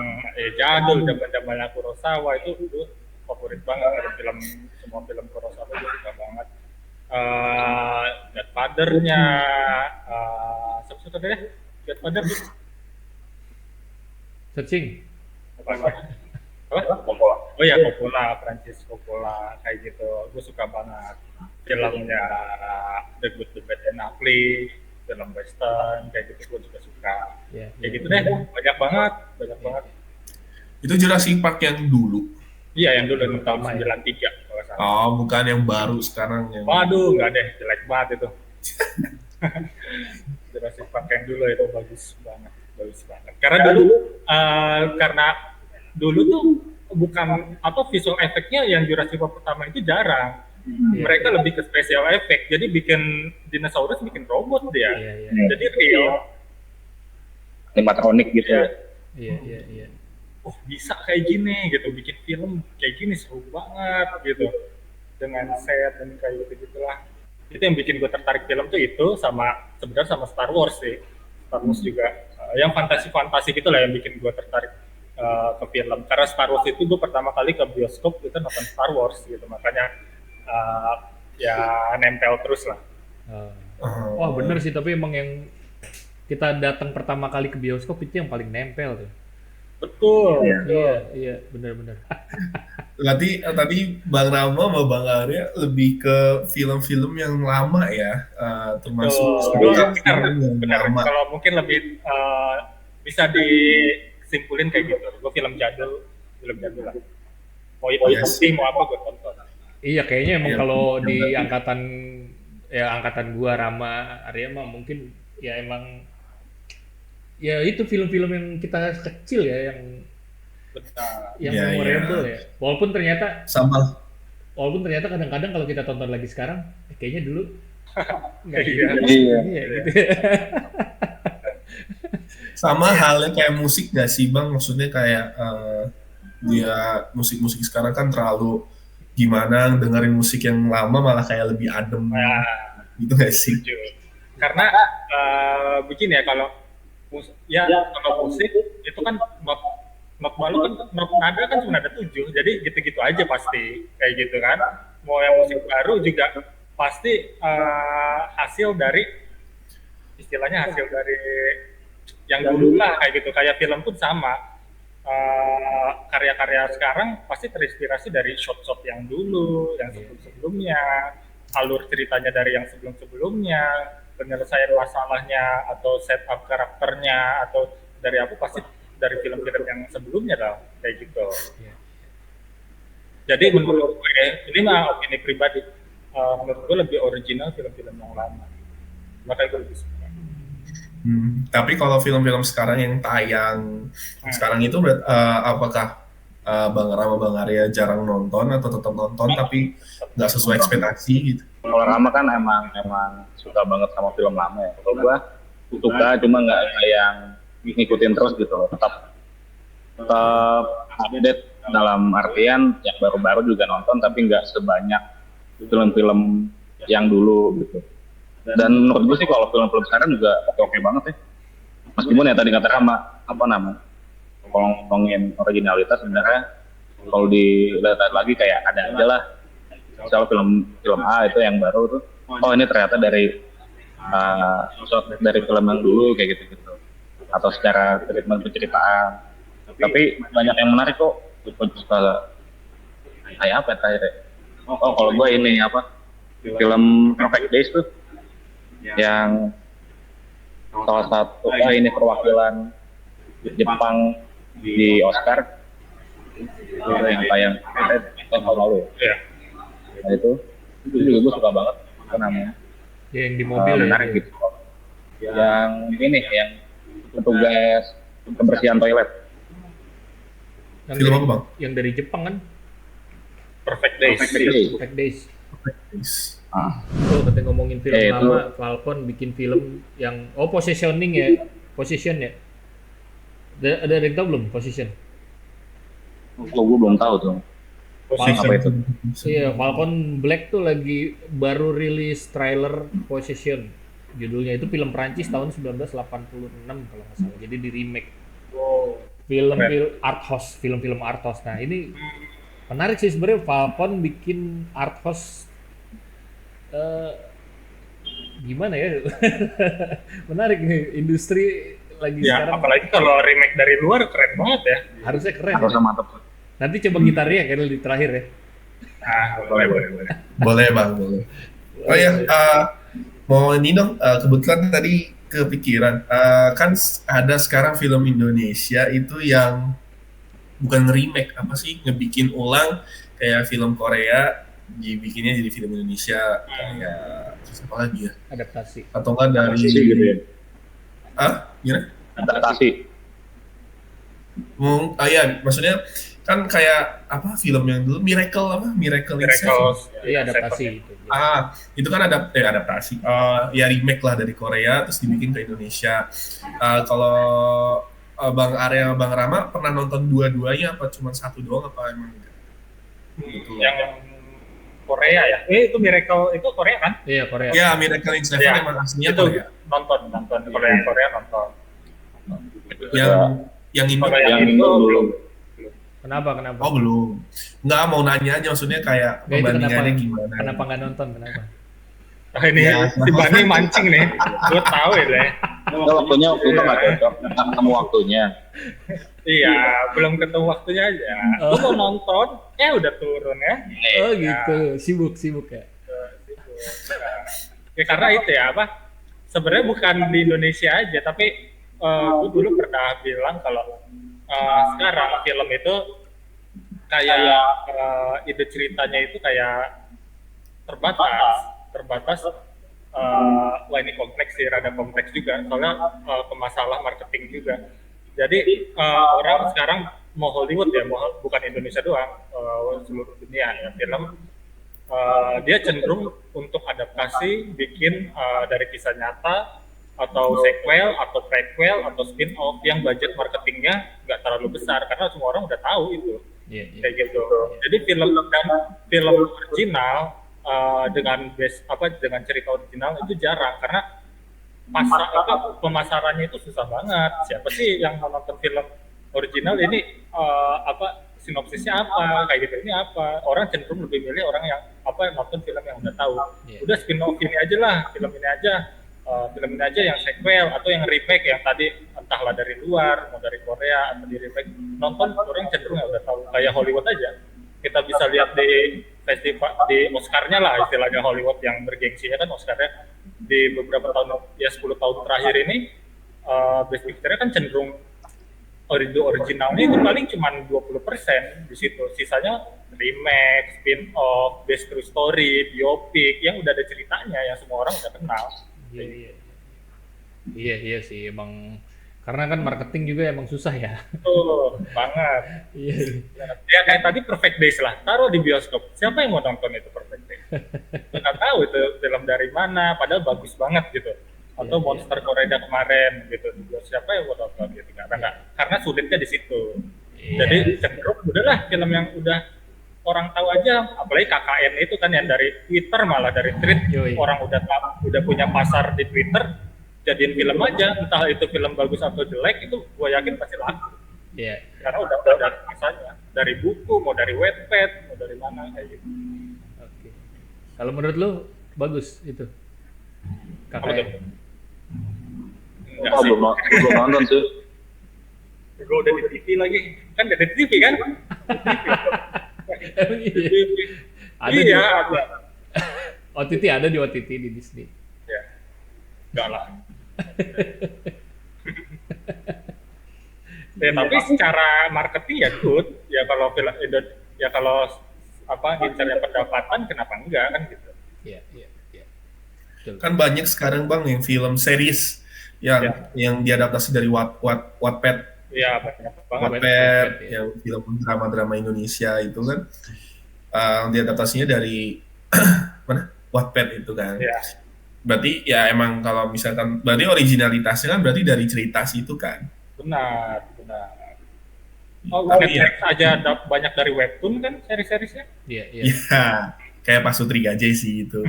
jadul, zaman-zamannya Kurosawa itu favorit banget. Ada film, semua film Kurosawa itu suka banget. Godfather-nya, siapa deh? Godfather Searching. Coppola. Oh ya, Coppola, Francis Coppola, kayak gitu. Gue suka banget filmnya The Good, The Bad, and Ugly, film western, kayak gitu gue juga suka. Iya, Kayak iya. gitu deh, banyak banget. Itu Jurassic Park yang dulu. Iya, yang dulu tahun Pertama ya. 93 kalau nggak salah. Oh, bukan yang baru sekarang yang. Waduh, nggak deh, jelek banget itu. Jurassic Park yang dulu itu bagus banget. Karena dulu tuh bukan visual efeknya yang Jurassic Park pertama itu jarang. Iya, Mereka lebih ke special effect, jadi bikin dinosaurus bikin robot dia. Iya, iya. Jadi real. Animatronik gitu. Ya, Iya. oh bisa kayak gini gitu, bikin film kayak gini seru banget gitu. Dengan set dan kayak gitu-gitulah. Itu yang bikin gue tertarik film tuh itu sebenarnya sama Star Wars sih. Star Wars juga yang fantasi gitu lah yang bikin gue tertarik ke film. Karena Star Wars itu gue pertama kali ke bioskop itu nonton Star Wars gitu, makanya ya nempel terus lah. Wah bener sih, tapi emang yang kita datang pertama kali ke bioskop itu yang paling nempel tuh. Betul. Iya, bener. Berarti tadi Bang Rama sama Bang Arya lebih ke film-film yang lama ya, termasuk yang Benar. lama. Kalau mungkin lebih bisa disimpulin kayak gitu. Gue film jadul lah. Mau itu putih, mau apa gue tonton. Iya, kayaknya emang Iya, kalau bener. di angkatan gua, Rama, Arya mah mungkin ya emang ya itu film-film yang kita kecil ya yang Benar. Iya, memorable iya. ya. Walaupun ternyata kadang-kadang kalau kita tonton lagi sekarang, kayaknya dulu nggak gitu. Iya. Iya, gitu. Sama halnya kayak musik gak sih Bang? Maksudnya kayak dia musik-musik sekarang kan terlalu gimana, dengerin musik yang lama malah kayak lebih adem gitu gak sih? Setuju. Karena begini ya, kalau musik itu kan not malu kan, not nada kan cuma ada 7, jadi gitu-gitu aja pasti kayak gitu kan. Mau yang musik baru juga pasti hasil dari yang dulu lah kayak gitu. Kayak film pun sama. Karya-karya sekarang pasti terinspirasi dari shot-shot yang dulu, yang sebelum-sebelumnya, alur ceritanya dari yang sebelum-sebelumnya, penyelesaian masalahnya atau setup karakternya atau dari apa pasti dari film-film yang sebelumnya lah kayak gitu. Jadi menurut gue ini mah opini pribadi, menurut gue lebih original film-film yang lama. Makanya gue lebih suka. Tapi kalau film-film sekarang yang tayang sekarang itu apakah Bang Rama, Bang Arya jarang nonton atau tetap nonton tapi nggak sesuai ekspektasi gitu? Kalau Rama kan emang suka banget sama film lama ya. Kalau gua suka cuma nggak yang ngikutin terus gitu loh. Tetap update dalam artian yang baru-baru juga nonton tapi nggak sebanyak film-film yang dulu gitu. Dan menurut gue sih kalau film-film sekarang juga oke banget ya. Meskipun ya tadi kata Rama, kalau ngomongin originalitas sebenarnya kalau dilihat lagi kayak ada aja lah. Misalnya film A itu yang baru tuh, oh ini ternyata dari film yang dulu kayak gitu-gitu. Atau secara treatment penceritaan. Tapi banyak yang menarik kok. Kayak apa terakhir? Oh kalau gue ini film Perfect Days tuh. Yang salah satu ini perwakilan Jepang di Oscar itu yang tayang tahun lalu ya. Nah itu juga gue suka banget apa namanya yang di mobil menarik gitu. Yang ini yang petugas kebersihan toilet. Film apa Bang? Yang dari Jepang kan? Perfect Days. Perfect Days. Oh, katanya ngomongin film itu. lama, Falcon bikin film yang positioning ya, position ya. Ada yang tahu belum position? Gue belum tahu tuh. Apa itu? Iya, Falcon Black tuh lagi baru rilis trailer Possession. Judulnya itu film Prancis tahun 1986 kalau nggak salah. Jadi di remake. Film art house, film-film art house. Nah, ini menarik sih sebenarnya Falcon bikin art house gimana ya? Menarik nih industri lagi Ya, sekarang. apalagi kalau remake dari luar keren banget ya. Harusnya keren. Harusnya Ya. mantap. Nanti coba gitarnya kayak di terakhir ya. Boleh. Boleh bang, boleh. Oh ya, mau ini dong, kebetulan tadi kepikiran, kan ada sekarang film Indonesia itu yang bukan remake, apa sih, ngebikin ulang kayak film Korea, dibikinnya jadi film Indonesia, kayak terus apa lagi ya? Adaptasi. Atau enggak dari, Gitu ya. gimana? Adaptasi. Ya, maksudnya kan kayak apa film yang dulu Miracle in Seven. Iya, adaptasi itu. Itu kan adaptasi. Ya remake lah dari Korea terus dibikin ke Indonesia. Kalau Bang Arya, Bang Rama pernah nonton dua-duanya apa cuma satu doang apa emang enggak? Gitu. Yang Korea ya? Itu Miracle itu Korea kan? Iya, Korea. Ya, Miracle in Seven Ya, emang aslinya itu Korea. nonton. Kalau yang Korea nonton. Yang Indo. Kalau yang Indo belum. Kenapa? Oh belum. Nggak, mau nanya aja maksudnya kayak Nggak, itu perbandingannya gimana. Kenapa nggak nonton? Kenapa? Nah, ini Ya. si Bani mancing nih. Gue tahu ya deh. Enggak, waktunya waktu itu nggak cocok. Nggak ketemu waktunya. Iya, belum ketemu waktunya aja. Gue mau nonton, udah turun ya. Oh gitu, sibuk ya. Ya karena itu ya apa? Sebenarnya bukan di Indonesia aja, tapi gue dulu pernah bilang kalau sekarang film itu kayak ide ceritanya itu kayak terbatas. Wah ini kompleks sih, rada kompleks juga. Soalnya pemasalah marketing juga. Jadi orang sekarang mau Hollywood ya, bukan Indonesia doang, seluruh dunia ya film. Dia cenderung untuk adaptasi, bikin dari kisah nyata atau sequel atau prequel atau spin off yang budget marketingnya nggak terlalu besar karena semua orang udah tahu itu. Kayak gitu. Jadi film original dengan dengan cerita original itu jarang karena pemasarannya itu susah banget. Siapa sih yang nonton film original ini sinopsisnya apa kayak gitu, ini apa, orang cenderung lebih milih orang yang nonton film yang udah tahu. Udah spin off ini aja lah, film ini aja yang sequel atau yang remake yang tadi entahlah dari luar mau dari Korea atau di remake, nonton orang cenderung yang udah tahu. Kayak Hollywood aja kita bisa lihat di festival, di Oscar-nya lah istilahnya Hollywood yang bergengsi ya kan, Oscar-nya di beberapa tahun ya 10 tahun terakhir ini Best Picture-nya kan cenderung originalnya itu paling cuma 20% di situ, sisanya remake, spin off, best true story, biopic yang udah ada ceritanya yang semua orang udah kenal. Iya sih emang karena kan marketing juga emang susah ya. Banget. Iya. Ya kayak tadi Perfect Days lah, taruh di bioskop, siapa yang mau nonton itu Perfect Days? Nggak tahu itu film dari mana, padahal bagus banget gitu. Atau Monster Korea kemarin gitu, siapa yang mau nonton gitu? Karena sulitnya di situ. Jadi cenderung udahlah film yang udah orang tahu aja, apalagi KKN itu kan yang dari Twitter, malah dari tweet orang udah punya pasar di Twitter, jadiin film aja, entah itu film bagus atau jelek itu gue yakin pasti laku. Karena udah ada kisahnya, dari buku, mau dari Wattpad, mau dari mana kayak gitu. Oke. Kalau menurut lu bagus itu KKN? Belum nonton sih. Gue udah di TV lagi, kan dari TV kan? Ada. OTT ada di OTT di Disney. Ya, enggak lah. Tapi secara marketing ya good. Ya kalau film incernya pendapatan kenapa enggak kan gitu. Iya. Kan banyak sekarang Bang yang film series yang diadaptasi dari Wattpad. Iya, banyak banget. Wattpad yang film drama-drama Indonesia itu kan diadaptasinya dari mana? Wattpad itu kan. Iya. Berarti ya emang kalau misalkan berarti originalitasnya kan berarti dari cerita situ kan. Benar. Oh, Tapi Netflix aja ada banyak dari webtoon kan seri-serisnya. Iya. ya kayak Pasutri Gajah sih itu.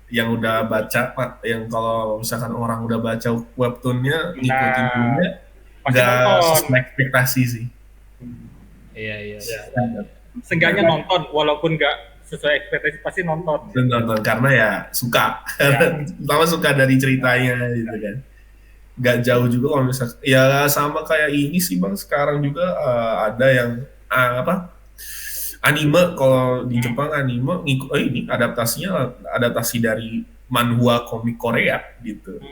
Yang udah baca, yang kalau misalkan orang udah baca webtoonnya ngikutin filmnya Pasti nggak nonton. sesuai ekspektasi sih. Iya. Seenggaknya nonton walaupun nggak sesuai ekspektasi pasti nonton. Dan nonton karena ya suka, pertama suka dari ceritanya gitu kan. Nggak jauh juga kalau misalkan ya sama kayak ini sih bang, sekarang juga ada yang anime. Kalau di Jepang anime ini adaptasi dari manhwa komik Korea gitu.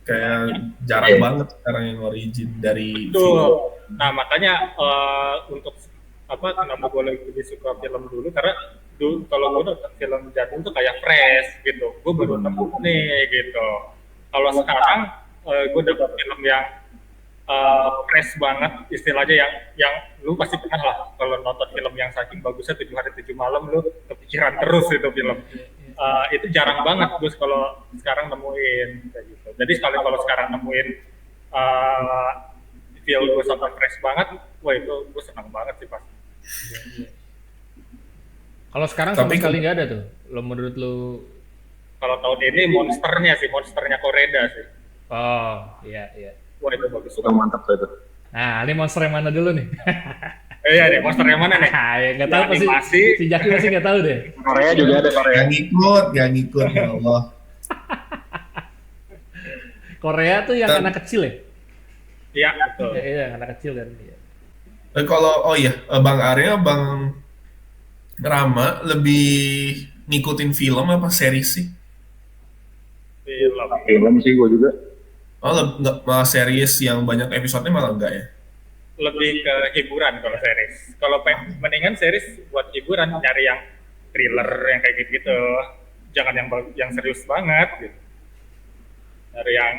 Kayak jarang banget sekarang yang origin dari Betul. Nah makanya untuk kenapa gue lebih suka film dulu karena dulu kalau gue nonton film jadul tuh kayak fresh gitu, gue baru nemu nih gitu. Kalau sekarang gue dapet film yang fresh banget, istilahnya yang lu pasti pernah lah kalau nonton film yang saking bagusnya 7 hari 7 malam lu kepikiran terus itu film. Itu jarang banget gue kalau sekarang nemuin kayak gitu. Jadi kalau sekarang nemuin feel gue sampai fresh banget, wah itu gue senang banget sih pasti. Kalau sekarang sama sekali nggak ada tuh. Lo menurut lo? Kalau tahun ini monsternya Koreda sih. Oh, iya. Wah itu bagus. Itu mantap tuh itu. Nah, ini monster yang mana dulu nih? Iya nih, monster yang mana nih? Ya nggak tahu pasti. Si Jaki masih nggak tahu deh. Korea juga ada Korea. Gak ngikut ya Allah. Korea tuh yang anak kecil ya? Iya betul. Iya, anak kecil kan. Iya. Kalau Bang Arya, Bang Rama lebih ngikutin film apa series sih? Film sih gue juga. Nggak malah series yang banyak episodenya malah enggak ya? Lebih ke hiburan kalau series. Kalau mendingan series buat hiburan, nyari yang thriller yang kayak gitu. Jangan yang serius banget gitu. Nyari yang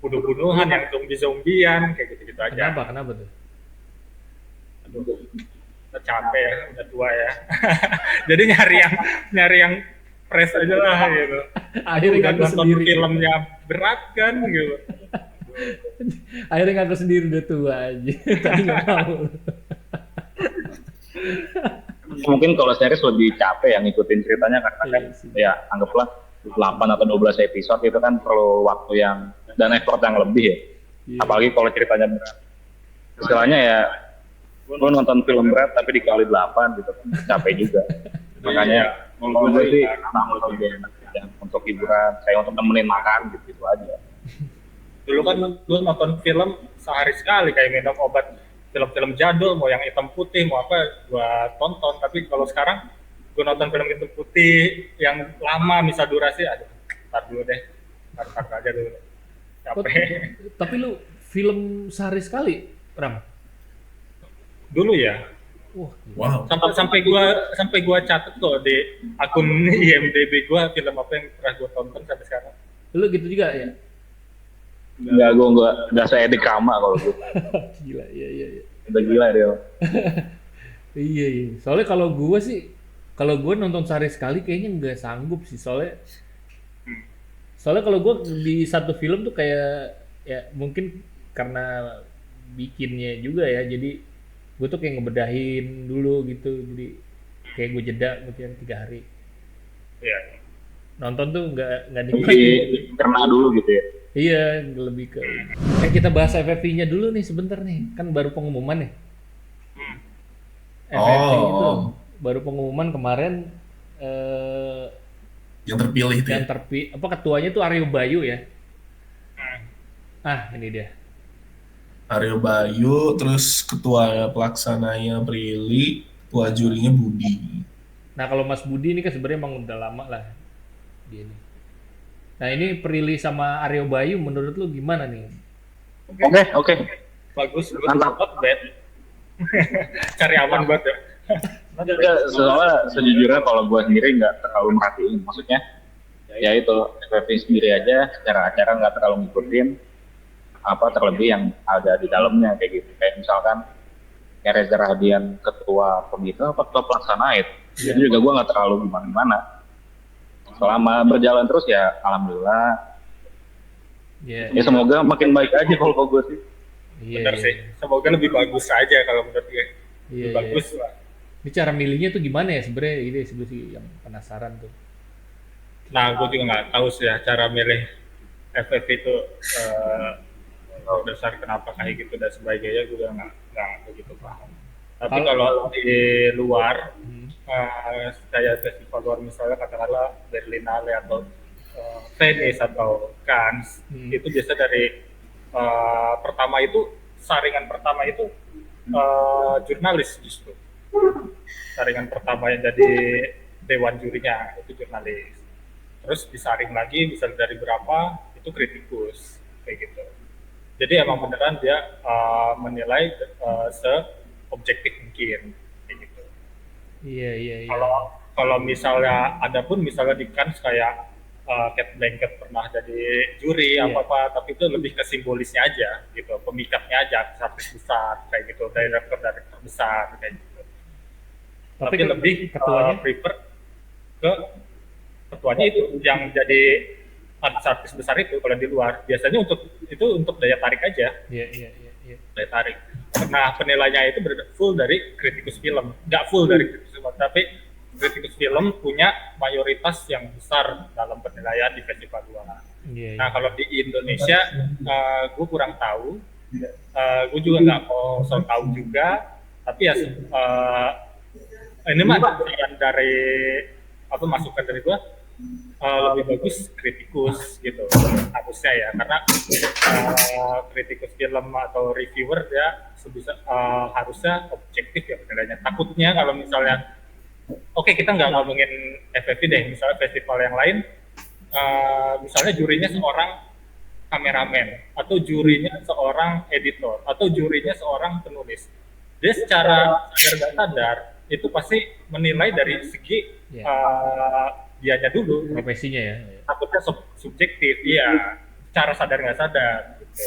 bunuh-bunuhan, yang zombie-zombian kayak gitu-gitu aja. Kenapa tuh? Aduh, udah capek ya, udah tua ya. Jadi nyari yang fresh aja lah gitu. Akhirnya udah ngaku nonton sendiri. filmnya berat kan gitu. Akhirnya ngaku sendiri udah tua aja. Tadi nggak mau. Mungkin kalau series lebih capek yang ngikutin ceritanya karena kan ya anggaplah 8 atau 12 episode itu kan perlu waktu yang dan effort yang lebih ya. Apalagi kalau ceritanya berat. Istilahnya ya gue nonton film berat tapi dikali 8 gitu kan capek juga. Makanya kalau gue sih nonton yang untuk hiburan, kayak untuk nemenin makan gitu aja. Dulu kan gue nonton film sehari sekali kayak minum obat, film-film jadul mau yang hitam putih mau apa gue tonton. Tapi kalau sekarang gue nonton film hitam putih yang lama misal durasi, aduh ntar dulu deh, ntar aja dulu, capek. Tapi lu film sehari sekali, Ram? Dulu ya. Wow. Sampai gua catet kok di akun IMDb gua film apa yang pernah gua tonton sampai sekarang. Lu gitu juga ya? Enggak, gue nggak se-edik Rama kalau gue. Gila, iya. Udah gila dia. Iya. Soalnya kalau gue nonton sehari sekali kayaknya nggak sanggup sih. Soalnya kalau gue di satu film tuh kayak ya mungkin karena bikinnya juga ya, jadi gue tuh kayak ngebedahin dulu gitu, jadi kayak gue jeda mungkin 3 hari. Iya. Nonton tuh nggak Jadi nikmat. kena dulu gitu ya. Iya, lebih ke. Kita bahas FFV-nya dulu nih sebentar nih, kan baru pengumuman nih. FFV itu baru pengumuman kemarin. Yang terpilih itu. Ketuanya tuh Aryo Bayu ya. Ini dia. Aryo Bayu, terus ketua pelaksananya Prilly, ketua jurinya Budi. Nah kalau Mas Budi ini kan sebenarnya emang udah lama lah dia nih. Nah ini Prilly sama Aryo Bayu menurut lu gimana nih? Oke. Bagus, Mantap. Bet. Cari aman banget ya. Soalnya sejujurnya kalau gue sendiri nggak terlalu merhatiin, maksudnya ya itu FFV sendiri aja secara acara nggak terlalu ngikutin terlebih yang ada di dalamnya kayak gitu, kayak misalkan kayak Reza Rahadian ketua komite ketua pelaksana itu juga gue nggak terlalu gimana selama berjalan terus ya alhamdulillah. Iya. Ya semoga makin baik aja kalau gue sih. Iya. Bener sih. Semoga lebih bagus aja kalau menurut gue. Iya, Lebih bagus lah. Ini cara milihnya tuh gimana ya sebenarnya? Ini sebenarnya sih yang penasaran tuh. Nah, gue juga nggak tahu sih ya cara milih FFP itu dasar kenapa kayak gitu dan sebagainya gue juga nggak begitu paham. Tapi kalau di luar kayak festival luar misalnya katakanlah Berlinale atau Venice atau Cannes itu biasa dari pertama itu saringan pertama itu jurnalis justru saringan pertama yang jadi dewan jurinya itu jurnalis, terus disaring lagi bisa dari berapa itu kritikus kayak gitu. Jadi emang beneran dia menilai se-objektif mungkin kayak gitu. Iya. Kalau misalnya ada pun misalnya di Cannes kayak Kate Blanchett pernah jadi juri apa-apa, tapi itu lebih ke simbolisnya aja gitu, pemikatnya aja, artis besar kayak gitu, director besar kayak gitu. Tapi lebih prefer ke ketuanya itu yang jadi artis besar itu. Kalau di luar biasanya untuk daya tarik aja. Iya. Daya tarik. Nah penilaiannya itu full dari kritikus film, nggak full dari kritikus film, tapi kritikus film punya mayoritas yang besar dalam penilaian di festival luar. Nah kalau di Indonesia, gue kurang tahu, gue juga nggak mau so tahu juga, tapi ya ini mah dari masukan dari gue, lebih bagus kritikus gitu harusnya ya, karena kritikus film atau reviewer dia harusnya objektif ya penilaiannya. Takutnya kalau misalnya kita nggak ngomongin FFI deh, misalnya festival yang lain, misalnya jurinya seorang kameramen, atau jurinya seorang editor, atau jurinya seorang penulis. Dia secara sadar itu pasti menilai dari segi dianya dulu. Profesinya ya. Takutnya subjektif, iya. Secara sadar nggak sadar. Gitu.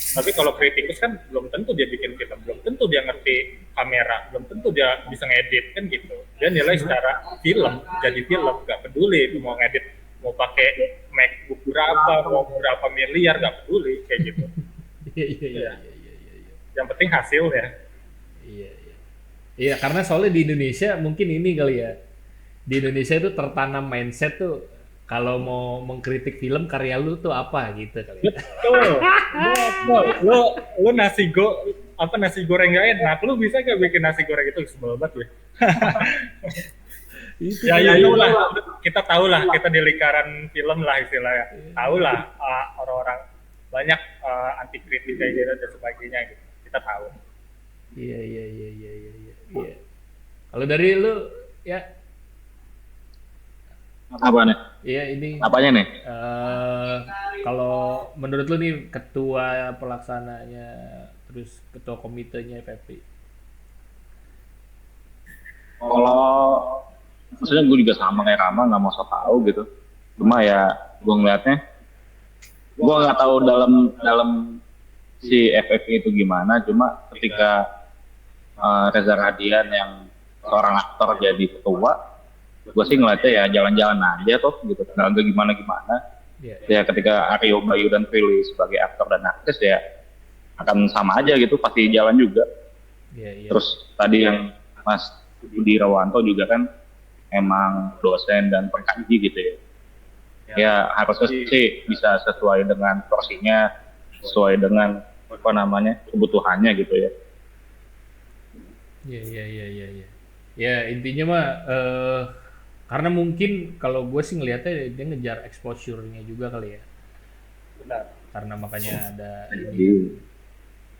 Tapi kalau kritikus kan belum tentu dia bikin film, belum tentu dia ngerti kamera, belum tentu dia bisa ngedit kan gitu. Dia nilai secara film, jadi film, nggak peduli mau ngedit, mau pakai MacBook berapa, mau berapa miliar, nggak peduli kayak gitu. Iya. Yang penting hasilnya. Iya, karena soalnya di Indonesia mungkin ini kali ya. Di Indonesia itu tertanam mindset tuh kalau mau mengkritik film karya lu tuh apa gitu kali. Betul. Lu nasi goreng gak enak, lu bisa gak bikin nasi goreng itu sebel banget ya. Ya itulah, kita tahu lah, kita di lingkaran film lah istilahnya. Tahu lah orang-orang banyak anti kritik kayak gitu dan sebagainya gitu. Kita tahu. Iya. Kalau dari lu ya apa nih? Iya ini. Apanya nih? Kalau menurut lu nih ketua pelaksananya, terus ketua komitenya FFP. Kalau maksudnya gue juga sama kayak Rama, nggak mau so tahu gitu. Cuma ya gue ngeliatnya, gue nggak tahu dalam si FFP itu gimana. Cuma ketika Reza Radian yang seorang aktor jadi ketua, gue sih ngeliatnya ya jalan-jalan aja tuh gitu, nggak gimana-gimana. Ya ketika Aryo Bayu dan Prilly sebagai aktor dan aktris ya akan sama aja gitu, pasti jalan juga. Terus tadi yang Mas Budi Rawanto juga kan emang dosen dan pengkaji gitu ya. Ya harusnya sih bisa sesuai dengan porsinya, sesuai dengan kebutuhannya gitu ya. Iya. Ya intinya mah karena mungkin kalau gue sih ngelihatnya dia ngejar exposure-nya juga kali ya. Benar. Karena makanya ada ini.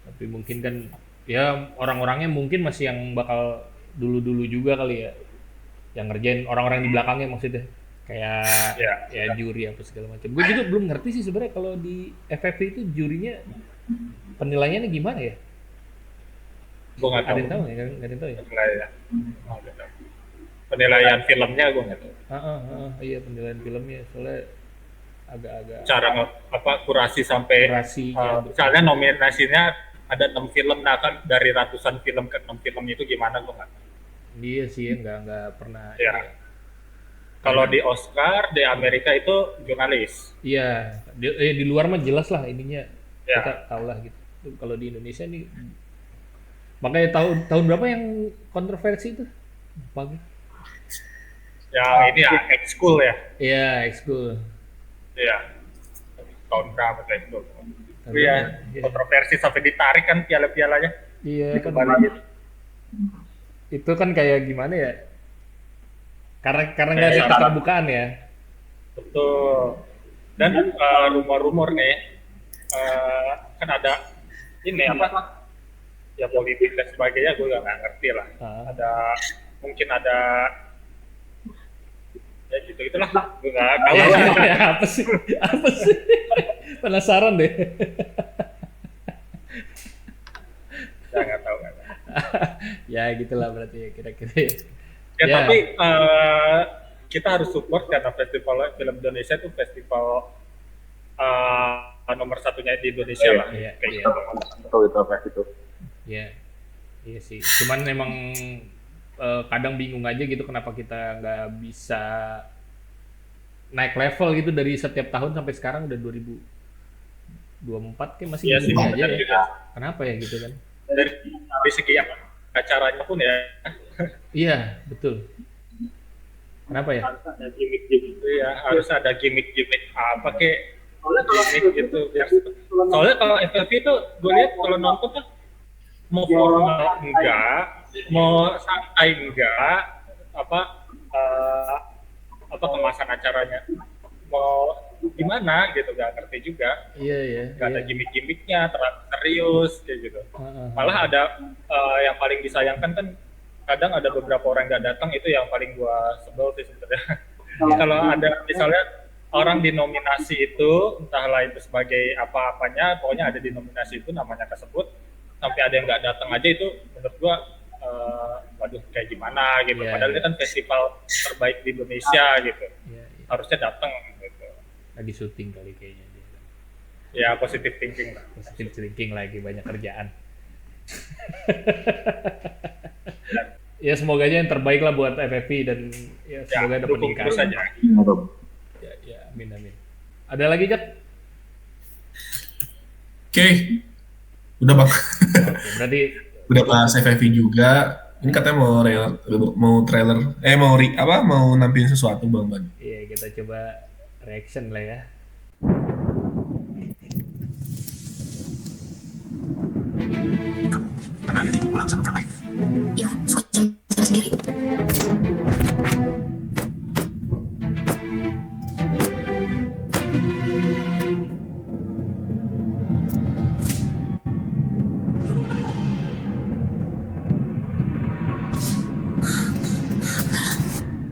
Tapi mungkin kan ya orang-orangnya mungkin masih yang bakal dulu-dulu juga kali ya. Yang ngerjain orang-orang di belakangnya maksudnya. Kayak ya juri apa segala macam. Gue juga belum ngerti sih sebenarnya kalau di FFP itu jurinya penilaiannya gimana ya? Gue nggak tahu. Ada yang tahu ya? Nggak ada yang tahu ya? Penilaian filmnya gue nggak tahu. Iya penilaian filmnya soalnya agak-agak. Cara kurasi sampai misalnya nominasinya ada 6 film, nah kan dari ratusan film ke 6 film itu gimana gue nggak tahu. Iya sih nggak pernah. Ya. Kalau di Oscar di Amerika itu jurnalis. Iya, di luar mah jelas lah ininya. Ya. Kita tahu lah gitu. Kalau di Indonesia nih, makanya tahun berapa yang kontroversi itu? Apa gitu? Yang ini ya ekskul ya. Iya, ekskul. Iya. Tahun berapa tuh ekskul? Tahun Iya, berapa? Iya. kontroversi sampai ditarik kan piala-pialanya. Iya, kan Dikembaliin. itu kan kayak gimana ya? Karena nggak ada Kayak keterbukaan ya. Betul. Dan rumor-rumor nih, kan ada ini apa? Ya politik dan sebagainya, gue nggak ngerti lah. Ada mungkin ada ya gitu gitulah. Gue nggak tahu. Ya, apa sih? Apa sih? Penasaran deh. Ya nggak tahu. Ya gitulah berarti ya kira-kira. Ya, Ya. tapi kita harus support karena festival film Indonesia itu festival nomor satunya di Indonesia lah. Iya, Kayak iya. gitu. Betul itu kayak gitu. Iya, iya sih. Cuman memang kadang bingung aja gitu kenapa kita nggak bisa naik level gitu dari setiap tahun sampai sekarang udah 2024 kayak masih Iya sih, gini aja benar ya. juga. Kenapa ya gitu kan? Dari segi acaranya pun ya Iya, betul. Kenapa ya? harus ada gimmick-gimmick. Iya, harus ada gimmick-gimmick apa kek gimmick gitu. Soalnya kalau FFV itu gue lihat kalau nonton tuh mau formal enggak, mau santai enggak, apa kemasan acaranya mau gimana gitu, nggak ngerti juga. Iya, iya. Nggak ada Iya. gimmick-gimmicknya, terlalu serius kayak gitu. Malah ada yang paling disayangkan kan kadang ada beberapa orang yang nggak datang, itu yang paling gua sebel sih sebenarnya. Kalau ada misalnya orang di nominasi itu, entahlah itu sebagai apa-apanya, pokoknya ada di nominasi itu namanya kesebut, sampai ada yang nggak datang aja, itu menurut gua waduh kayak gimana gitu. Iya, Padahal iya. ini kan festival terbaik di Indonesia gitu, Iya, iya. harusnya datang gitu. Lagi syuting kali kayaknya dia. Ya positive thinking lah. Positive thinking lagi banyak kerjaan. Ya semoga aja yang terbaik lah buat FFV dan ya semoga ada dukung terus peningkatan. aja. Ya, amin amin. Ada lagi Jack? Oke, udah bang. Oke, berarti Udah bahas FFV juga. Ini katanya mau trailer, mau nampilin sesuatu bang. iya kita coba reaction lah ya. Pernah nanti pulang sama orang lain? Ya, suka sama sendiri.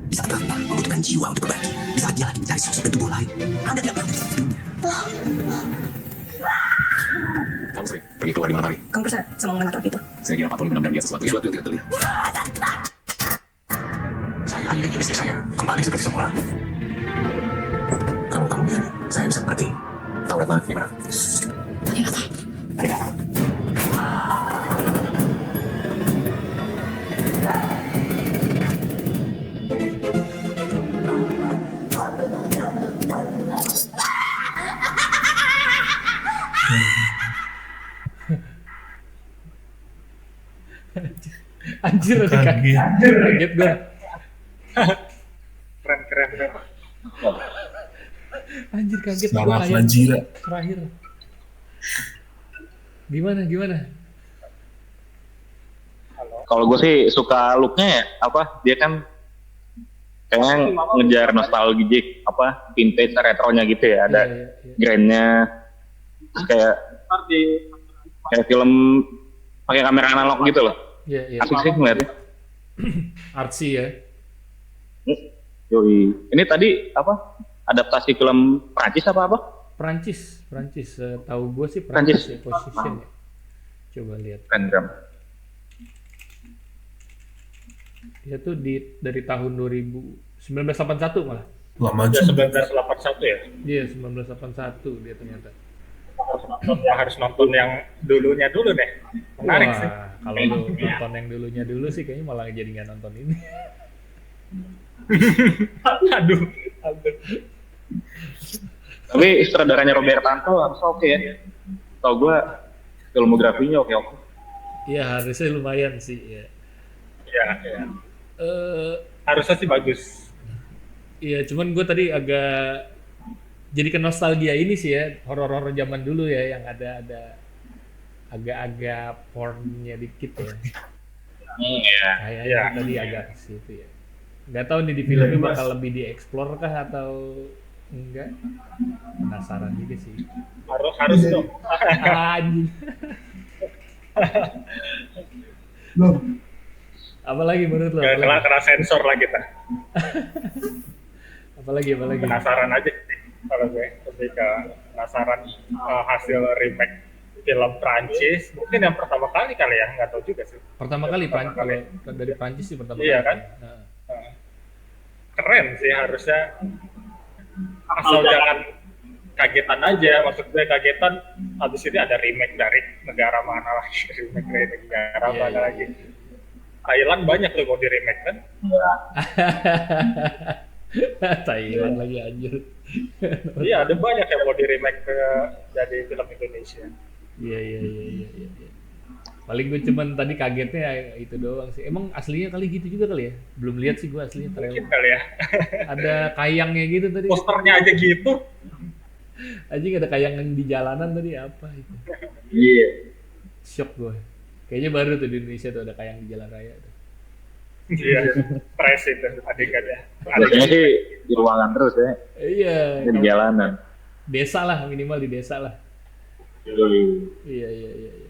Di saat Raffa membutuhkan jiwa untuk berbagi, di saat dia lagi mencari sosok dan tubuh lain, Anda tidak pernah mencintai. Kamu sering pergi keluar di malam hari. Kamu percaya sama omongan laki itu? Saya kira apapun benar-benar dia sesuatu yang tidak terlihat. Saya hanya ingin istri saya kembali seperti semula. Kalau kamu bilang, saya bisa mengerti. Tahu Ratna di mana? Ternyata. Ayo. Anjir, Kaget. kaget gue. Keren. Anjir kaget gue Salah kayak Fajira. terakhir. Gimana? Kalau gue sih suka looknya ya, dia kan kayaknya ngejar nostalgic, vintage retronya gitu ya, ada Iya. grainnya, terus kayak film pakai kamera analog gitu loh, Iya. asik sih ngeliatnya. Artsy ya. Yoi. Ini tadi adaptasi film Prancis apa? Prancis. Tahu gue sih Prancis. Prancis ya, Position ya. Coba lihat. Keren. Dia tuh dari tahun 1981 malah. Lama Ya juga. 1981 ya. Iya, 1981 dia ternyata. Ya, harus nonton yang dulunya dulu deh. Menarik Wah, sih. kalau lu nonton yang dulunya dulu sih kayaknya malah jadi nggak nonton ini. Aduh, aduh. Tapi sutradaranya Robertanto harusnya oke ya. Tau gue filmografinya oke. Iya harusnya lumayan sih ya. Ya, ya. Eh, Harusnya sih bagus. Iya, cuman gue tadi agak jadi ke nostalgia ini sih ya, horor-horor zaman dulu ya yang ada agak-agak pornnya dikit ya. Iya. Kayaknya Iya. tadi agak ke situ ya. Nggak tahu nih di filmnya bakal lebih dieksplor kah atau enggak? Penasaran juga sih. Harus dong. Anjing. Apalagi menurut lo? Kena sensor lah kita. Apalagi? Penasaran aja sih kalau gue, lebih ke penasaran hasil remake film Prancis, mungkin yang pertama kali ya, nggak tahu juga sih. Pertama kali kalau dari Prancis sih pertama Iya kali. kan? Nah. Keren sih, harusnya asal jangan kagetan aja. Maksud gue kagetan habis ini ada remake dari negara mana lagi, remake dari negara Iya, mana iya, lagi. Thailand banyak tuh mau di remake kan. Thailand lagi anjir. Iya, ada banyak yang mau di remake jadi film Indonesia. Iya. Paling gue cuman tadi kagetnya itu doang sih. Emang aslinya kali gitu juga kali ya? Belum lihat sih gue aslinya Mungkin trailer. kali ya. Ada kayangnya gitu tadi. Posternya aja gitu. Anjing ada kayangan di jalanan tadi apa itu? Iya. Shock gue. Kayaknya baru tuh di Indonesia tuh ada kayang di jalan raya tuh. Iya, press itu adegannya. Biasanya sih di ruangan terus ya, Iya. di jalanan. Desa lah minimal di desa lah. Iya.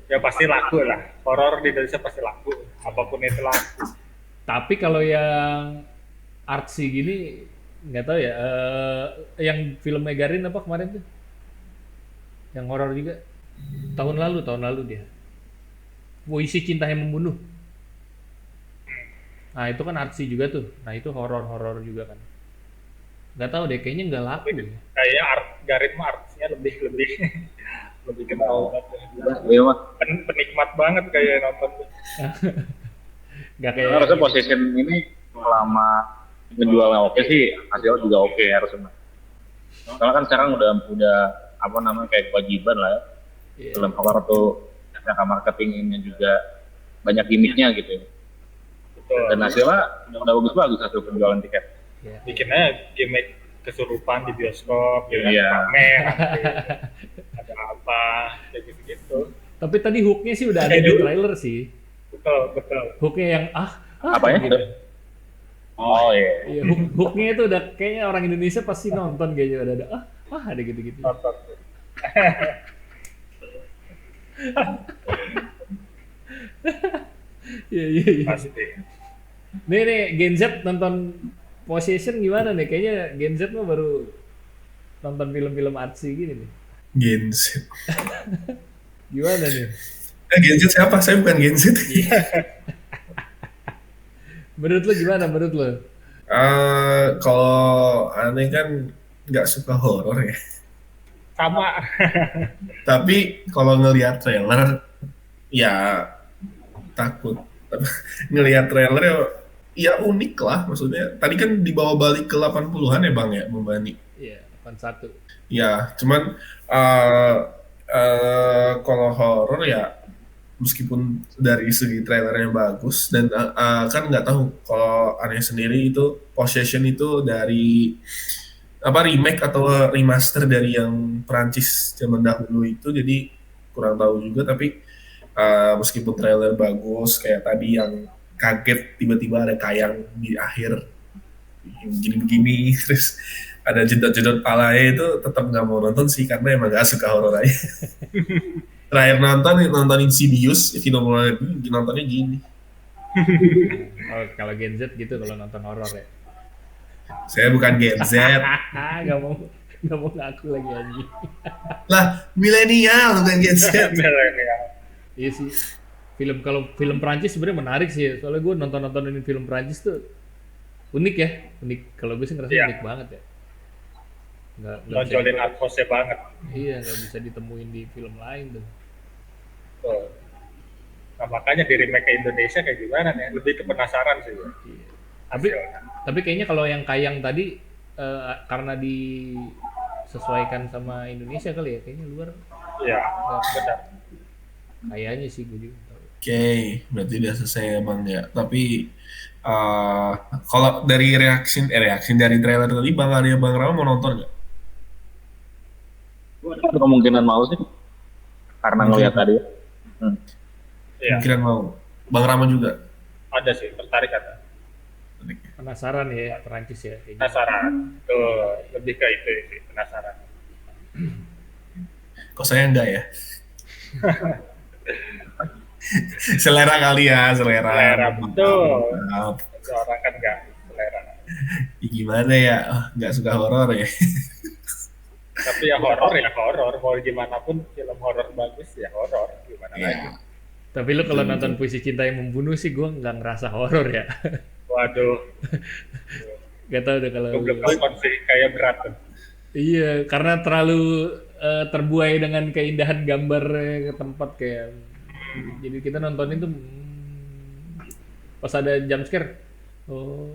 Ya pasti laku lah. Horor di Indonesia pasti laku. Apapun itu laku. Tapi kalau yang artsy gini nggak tahu ya. Yang film Megarin apa kemarin tuh? Yang horor juga. Tahun lalu dia. Puisi Cinta yang Membunuh. Nah itu kan artsy juga tuh. Nah itu horor juga kan. Nggak tahu deh, kayaknya nggak laku. Ya. Kayaknya Garin mah artisnya lebih lebih kenal banget. Iya mah. Penikmat banget kayak nonton tuh. Nggak kayak. Harusnya position ini selama menjualnya oke sih, hasilnya juga oke harusnya. Karena kan sekarang udah apa namanya kayak kewajiban lah ya. Iya. Film horor tuh jangka marketingnya juga banyak gimmicknya gitu ya. Betul. Dan hasilnya udah bagus hasil penjualan tiket. Iya. Bikinnya gimmick kesurupan di bioskop, gitu Iya. pamer, ada apa, kayak gitu. Tapi tadi hooknya sih udah ada di trailer sih. Betul. Hooknya yang Apanya? gitu. Oh iya. Iya, hooknya itu udah kayaknya orang Indonesia pasti nonton kayaknya udah ada ada gitu-gitu. Nonton. Iya. Pasti. Nih Gen Z nonton Possession gimana nih? Kayaknya Gen Z mah baru nonton film-film artsy gini nih. Gen Z. Gimana nih? Gen Z siapa? Saya bukan Gen Z. Menurut lo gimana? Kalau aneh kan nggak suka horor ya. Sama. Tapi kalau ngelihat trailer, ya takut. Ngelihat trailer ya unik lah maksudnya. Tadi kan dibawa balik ke 80-an ya Bang ya, Membani. Iya, 81. Ya, cuman kalau horor ya meskipun dari segi trailernya bagus dan kan nggak tahu kalau aneh sendiri itu Possession itu dari apa remake atau remaster dari yang Perancis zaman dahulu itu, jadi kurang tahu juga. Tapi meskipun trailer bagus kayak tadi yang kaget tiba-tiba ada kayang di akhir begini-begini terus ada jedot-jedot palanya, itu tetap nggak mau nonton sih karena emang gak suka horor aja. Terakhir nonton Insidious, film nontonnya gini. Oh, kalau Gen Z gitu kalau nonton horor ya. Saya bukan Gen Z. Gak mau ngaku lagi anjing. Lah, milenial bukan Gen Z. Iya sih. Kalau film Prancis sebenarnya menarik sih. Soalnya gue nontonin film Prancis tuh unik ya. Kalau gue sih ngerasa unik banget ya. Nggak Nonjolin atmosnya banget. Iya, nggak bisa ditemuin di film lain tuh. Tuh. Nah makanya di remake ke Indonesia kayak gimana nih? Lebih ke penasaran sih. Iya. Tapi hasilnya. tapi kayaknya kalau yang Kayang tadi karena disesuaikan sama Indonesia kali ya, kayaknya luar Iya, benar. kayaknya sih gue juga. Oke, berarti udah selesai emang ya. Tapi kalau dari reaksi dari trailer tadi, Bang Arya Bang Rama mau nonton nggak? Ada kemungkinan mau sih karena ngelihat tadi. Iya, Kira mau. Bang Rama juga. ada sih, tertarik ada. Penasaran ya Perancis ya kayaknya. Penasaran. Tuh, lebih ke itu sih, penasaran. Kok saya enggak ya? Selera kali ya, selera. Selera, betul. Maaf. Orang kan nggak selera. Ya gimana ya? Oh, nggak suka horor ya. Tapi ya horor. Mau gimana pun film horor bagus ya horor. Gimana lagi? Iya. Tapi lu kalau nonton Puisi Cinta yang Membunuh sih gue nggak ngerasa horor ya. Waduh, Gak tau deh kalau gue belum nonton sih, kayak berat tuh. iya karena terlalu terbuai dengan keindahan gambar ke tempat kayak jadi kita nontonin tuh pas ada jump scare oh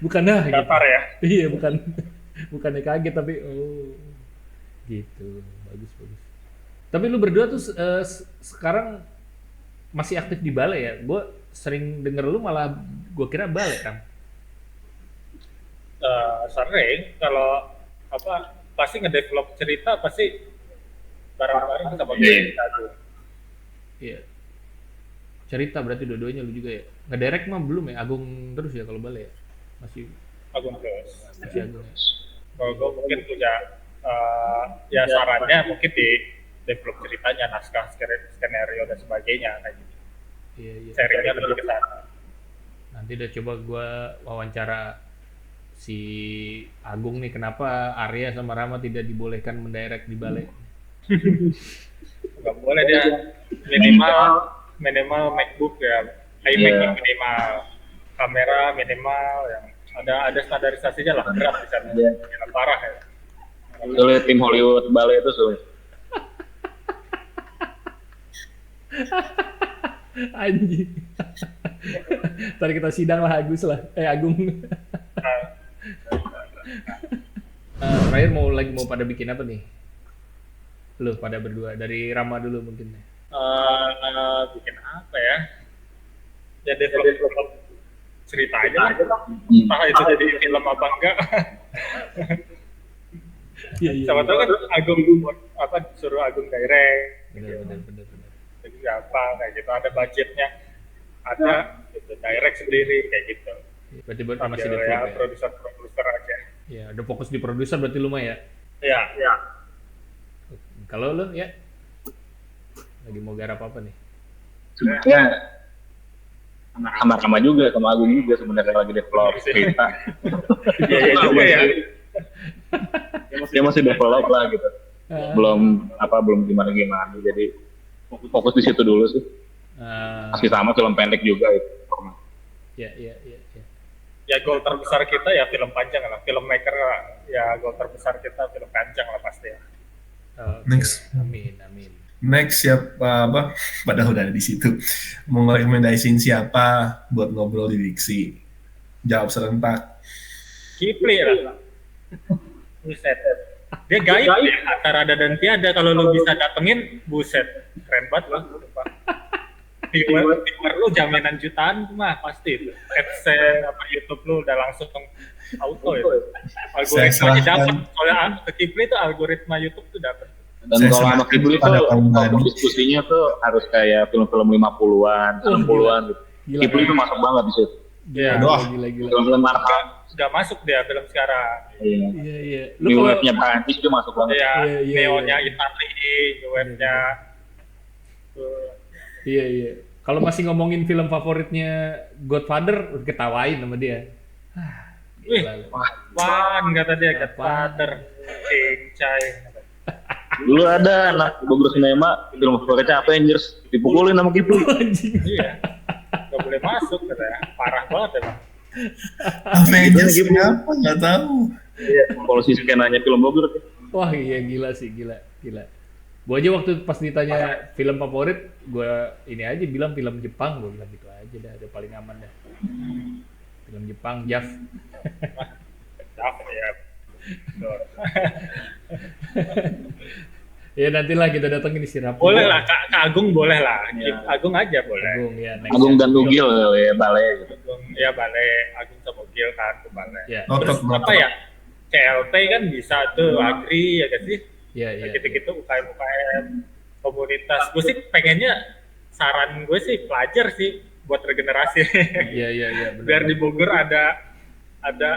bukan dah gitu. Datar ya. Iya bukannya kaget tapi oh gitu bagus. Tapi lu berdua tuh sekarang masih aktif di balai ya? Gue sering denger lu malah gue kira balai kan? Sering kalau apa pasti ngedevelop cerita pasti bareng-bareng sama gue. Iya. Cerita berarti dua-duanya lu juga ya? Ngedirect mah belum ya? Agung terus ya kalau balai ya? Masih Agung terus. Agung ya? Kalau gue mungkin punya ya sarannya mungkin di develop ceritanya, naskah, skenario dan sebagainya kayak gitu. Iya. Serinya lebih ke sana. Nanti udah coba gue wawancara si Agung nih kenapa Arya sama Rama tidak dibolehkan mendirect di balai? Nggak boleh dia minimal MacBook ya, iMac minimal, kamera minimal yang ada standarisasinya lah, berat di sana, yang parah ya. Sulit tim Hollywood balai itu sulit. Anjing. Ntar kita sidang lah Agung. Terakhir mau pada bikin apa nih? Lu pada berdua dari Rama dulu mungkin. Bikin apa ya? Ya develop cerita aja lah. Entah itu jadi film apa enggak. Iya. Sama tahu kan Agung suruh Agung direct. Benar. Jadi apa kayak gitu, ada budgetnya, ada gitu, direct sendiri kayak gitu. Berarti masih Sambil develop ya ya? produser aja. Ya, udah fokus di produser berarti lu mah ya. Ya. Kalau lu ya lagi mau garap apa nih? Sebenarnya sama juga sama Agung juga sebenarnya lagi develop cerita. Iya juga ya. Dia masih develop lah gitu. Belum gimana jadi fokus di situ dulu sih. Masih sama film pendek juga itu. Iya. Ya goal terbesar kita ya film panjang lah, filmmaker lah. Ya goal terbesar kita film panjang lah pasti ya. Next. Amin. Next siapa apa? Padahal udah ada di situ. Mau ngerekomendasiin siapa buat ngobrol di Diksi? Jawab serentak. Kipli lah. Buset. Dia gaib ya, antara ada dan tiada. Kalau lu bisa datengin, buset. Keren banget loh. Viewer lu jaminan jutaan mah pasti itu. AdSense apa YouTube lu udah langsung auto itu. Algoritmanya dapat. Soalnya ke Kipli itu algoritma YouTube tuh dapat. Dan kalau anak Kipli tuh diskusinya tuh harus kayak film-film 50-an, 60-an gitu. Kipli tuh masuk banget di situ. Gila. Film-film Marvel. Sudah masuk dia film sekarang. Iya. New Wave-nya Prancis itu masuk banget. Iya, Neonya Itali, New Wave-nya. Iya. Kalau masih ngomongin film favoritnya Godfather, ketawain sama dia. Wih, Wan kata dia, Godfather, Cincai. Dulu ada anak Bogor Cinema, film favoritnya Avengers, dipukulin sama Kipli. Iya, nggak boleh masuk katanya, parah banget emang. Avengers kenapa? Nggak tahu. Iya, polisi skenanya film Bogor. Wah iya gila sih, gila. Gue aja waktu pas ditanya film favorit, gue ini aja bilang film Jepang, gue bilang gitu aja dah, udah paling aman dah. Film Jepang, Jav. Ya. Betul. Ya nantilah kita datengin si Rapi. Boleh lah, Kak Agung boleh lah. Ya. Agung aja boleh. Agung ya. next Agung ya. dan Nugil ya balai gitu. Agung, ya balai, Agung sama Gil kan ke balai. Ya. Terus apa ya? CLT kan bisa tuh, Agri ya kan sih? Ya, ya. Gitu-gitu UKM komunitas. Gue sih pengennya, saran gue sih pelajar sih buat regenerasi. Iya, iya, iya. Biar di Bogor ada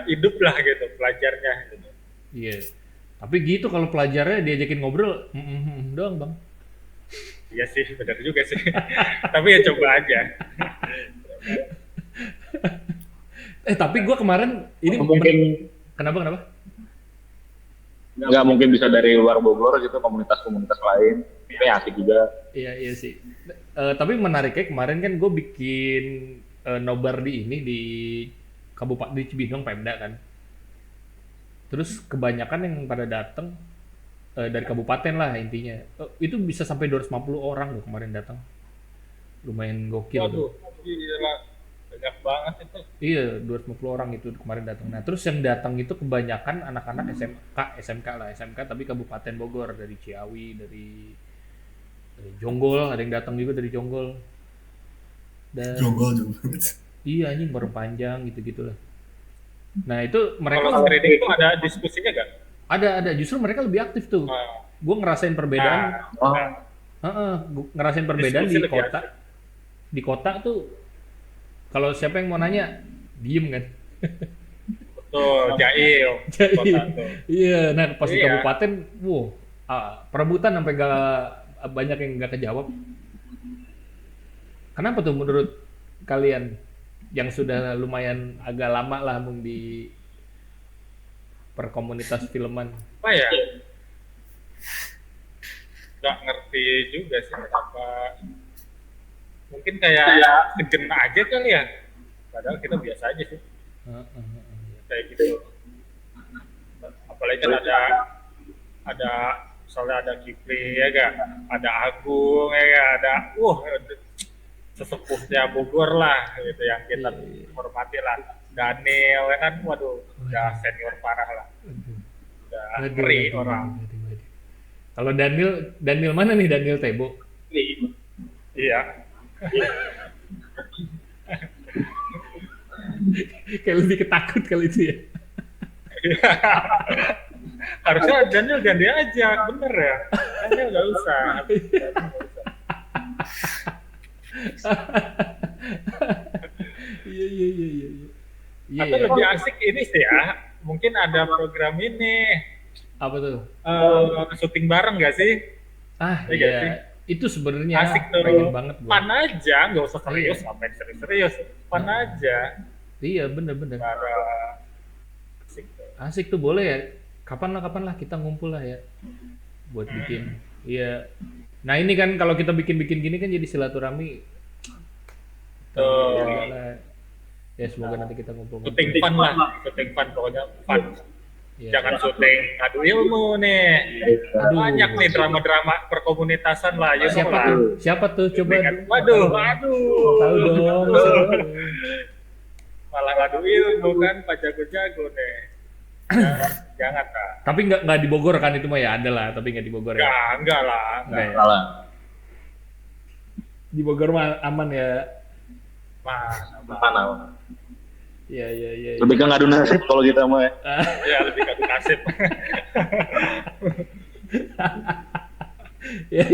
hidup lah gitu pelajarnya. Gitu. Iya. Tapi gitu kalau pelajarnya diajakin ngobrol, doang bang. Iya sih, benar juga sih. Tapi ya coba aja. Tapi gue kemarin ini Mungkin kenapa? nggak mungkin bisa dari luar Bogor gitu, komunitas-komunitas lain. Ini asik juga. Iya sih. Tapi menariknya kemarin kan gue bikin nobar di Kabupaten di Cibinong Pemda kan. Terus kebanyakan yang pada datang dari kabupaten lah intinya. Itu bisa sampai 250 orang loh kemarin datang. Lumayan gokil. Waduh, gila. Banyak banget itu. Iya, 250 orang itu kemarin datang. Nah, terus yang datang itu kebanyakan anak-anak SMK tapi Kabupaten Bogor, dari Ciawi, dari Jonggol, ada yang datang juga dari Jonggol. Dan Jonggol. iya anjing baru panjang gitu-gitu lah. Nah, itu mereka Kalau trading itu ada diskusinya nggak? ada justru mereka lebih aktif tuh. Gue ngerasain perbedaan. Gue ngerasain perbedaan Diskusi di lebih kota. aktif. Di kota tuh kalau siapa yang mau nanya diem kan. Betul, Jail. Jadi, Kota tuh. iya, nah pas di Iya. kabupaten, perebutan sampai nggak banyak yang nggak kejawab. Kenapa tuh menurut kalian yang sudah lumayan agak lama lah mung di perkomunitas filman? Apa ya? Nggak ngerti juga sih kenapa. Mungkin kayak sejen aja kali ya. Padahal kita biasa aja sih. Kayak gitu. Apalagi kan ada misalnya ada Kipli ya kan, ada Agung ya kan, ada sesepuhnya Bogor lah gitu yang kita hormati lah. Daniel ya kan, waduh, udah senior parah lah. Udah ngeri orang. Aduh. Kalau Daniel mana nih, Daniel Tebo? Iya. Kayak lebih ketakut kali itu ya. Harusnya Daniel ganti aja, bener ya. Daniel nggak usah. Iya. Atau lebih asik ini sih ya. Mungkin ada program ini. Apa tuh? Syuting bareng nggak sih? Iya sih. Itu sebenarnya Asik tuh. pengen banget gua. Fun aja, nggak usah serius. Ngapain serius-serius? Fun aja. Iya bener. Asik tuh. Asik tuh, boleh ya. Kapan lah kita ngumpul lah ya. Buat bikin. Iya. Nah ini kan kalau kita bikin gini kan jadi silaturahmi. Ya semoga nanti kita ngumpul. Syuting fun lah. Syuting fun pokoknya fun. Ya. Jangan syuting adu ilmu nih. Aduh. Banyak nih drama-drama perkomunitasan lah. Ya Siapa tuh? Coba. Waduh. Tahu dong. Malah adu ilmu kan, Pak Jago-jago nih. Jangan Kak. Tapi nggak di Bogor kan itu mah ya, ada lah, tapi nggak di Bogor ya. Enggak lah. Nggak ya? Salah. Di Bogor mah aman ya. Mana? Iya. Lebih ke ngadu nasib kalau kita mah. Ya lebih ke nasib. Iya.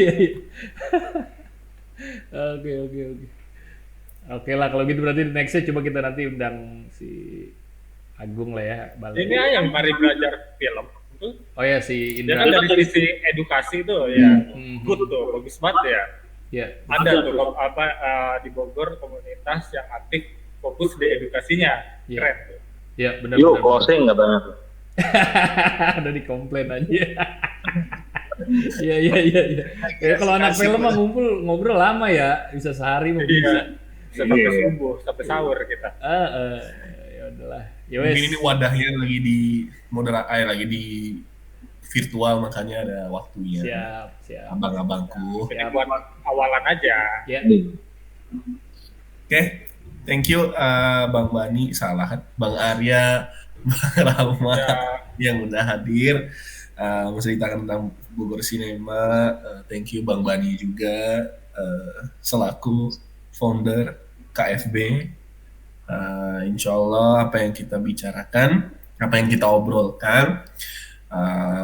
Oke. Oke lah kalau gitu berarti nextnya coba kita nanti undang si Agung lah ya. Ini yang mari belajar film. Oh ya si Dia Indra. kan dari sisi edukasi tuh ya, good tuh, bagus banget ya. Ya. Ada tuh di Bogor komunitas yang aktif fokus di edukasinya, Iya. keren tuh. Ya benar. Yuk closing katanya. Ada di komplain aja. Iya. Ya kalau anak film mah ngobrol lama ya, bisa sehari mah bisa. Sampai subuh, sampai sahur kita. Ya udahlah. Ya wes. Mungkin ini wadahnya lagi di lagi di virtual, makanya ada waktunya. Siap. Abang-abangku. Ini buat awalan aja. Ya. Oke, thank you Bang Bani, salah kan? Bang Arya, Bang Rama yang udah hadir menceritakan tentang Bogor Cinema. Thank you Bang Bani juga selaku founder KFB. Insya Allah apa yang kita bicarakan, apa yang kita obrolkan,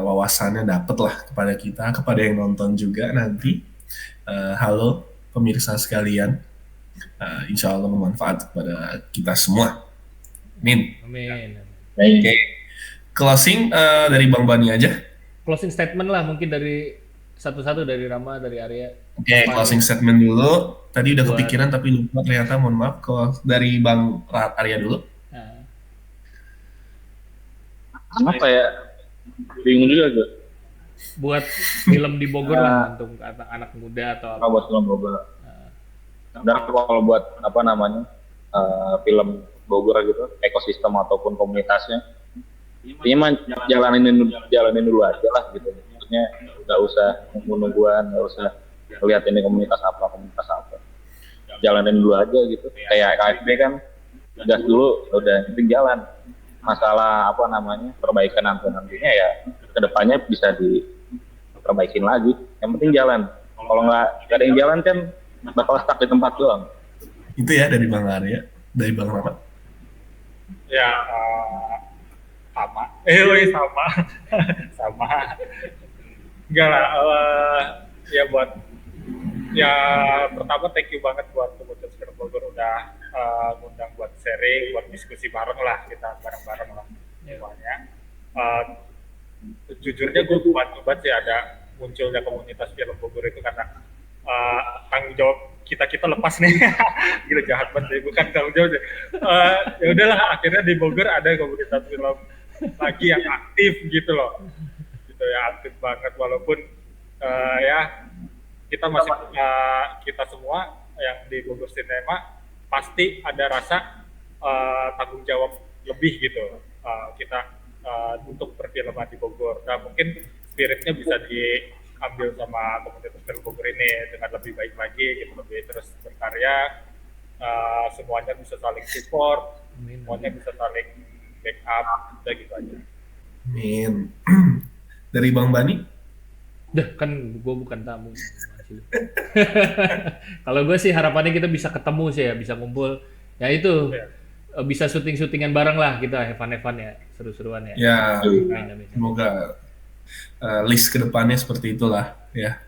wawasannya dapat lah kepada kita, kepada yang nonton juga nanti. Halo pemirsa sekalian, insya Allah bermanfaat kepada kita semua. Amin. Oke. Closing dari Bang Bani aja. Closing statement lah mungkin dari satu-satu, dari Rama, dari Arya. Oke, closing statement dulu. Tadi udah kepikiran tapi lupa ternyata, mohon maaf. Kalau dari Bang Arya dulu. Apa ya? Bingung juga gue. Buat film di Bogor lah untuk anak muda atau apa. Buat film Bogor. Dan kalau buat apa namanya film Bogor gitu, ekosistem ataupun komunitasnya, ini mah jalanin dulu aja lah gitu. Maksudnya nggak usah nunggu-nungguan, nggak usah lihat ini komunitas apa. Jalanin dulu aja gitu. Kayak KFB kan gas dulu, udah penting jalan. Masalah apa namanya perbaikan nantinya ya kedepannya bisa diperbaikin lagi. Yang penting jalan. Kalau nggak ada yang jalan kan bakal stuck di tempat doang. Itu ya dari Bang Arya, dari Bang Rahmat. Ya sama. Sama. Enggak lah. Ya buat pertama thank you banget buat komunitas film Bogor udah ngundang buat sharing, buat diskusi bareng lah, kita bareng-bareng lah semuanya. Jujurnya gue bantu banget sih ada munculnya komunitas film Bogor itu karena tanggung jawab kita lepas nih. Gila jahat banget, bukan tanggung jawab. Ya udahlah, akhirnya di Bogor ada komunitas film lagi yang aktif gitu loh. Gitu ya, aktif banget walaupun ya kita masih kita semua yang di Bogor Cinema pasti ada rasa tanggung jawab lebih gitu kita untuk perfilman di Bogor. Nah mungkin spiritnya bisa diambil sama komunitas film Bogor ini dengan lebih baik lagi gitu, lebih terus berkarya, semuanya bisa saling support, semuanya bisa saling backup, udah gitu aja. Amin. Dari Bang Bani? Kan gue bukan tamu. Kalau gue sih harapannya kita bisa ketemu sih ya, bisa ngumpul. Ya itu bisa syuting-syutingan bareng lah kita, have-fun ya, seru-seruan ya. Ya, semoga list kedepannya seperti itulah ya.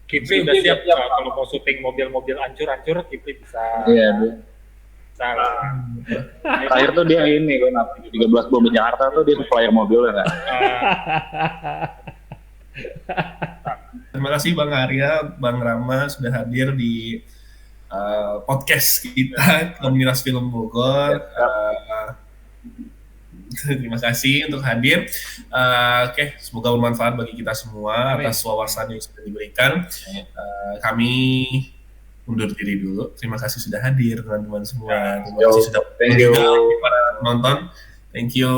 Kipli udah siap kalau mau syuting mobil-mobil hancur-hancur, Kipli bisa. Iya. Salah. Terakhir tuh dia ini kan 13 bom di Jakarta tuh dia supplier mobilnya kan. Terima kasih Bang Arya, Bang Rama sudah hadir di podcast kita Komunitas Film Bogor. Terima kasih untuk hadir. Oke, semoga bermanfaat bagi kita semua atas wawasan yang sudah diberikan. Kami undur diri dulu. Terima kasih sudah hadir teman-teman semua. Terima kasih sudah para penonton. Thank you.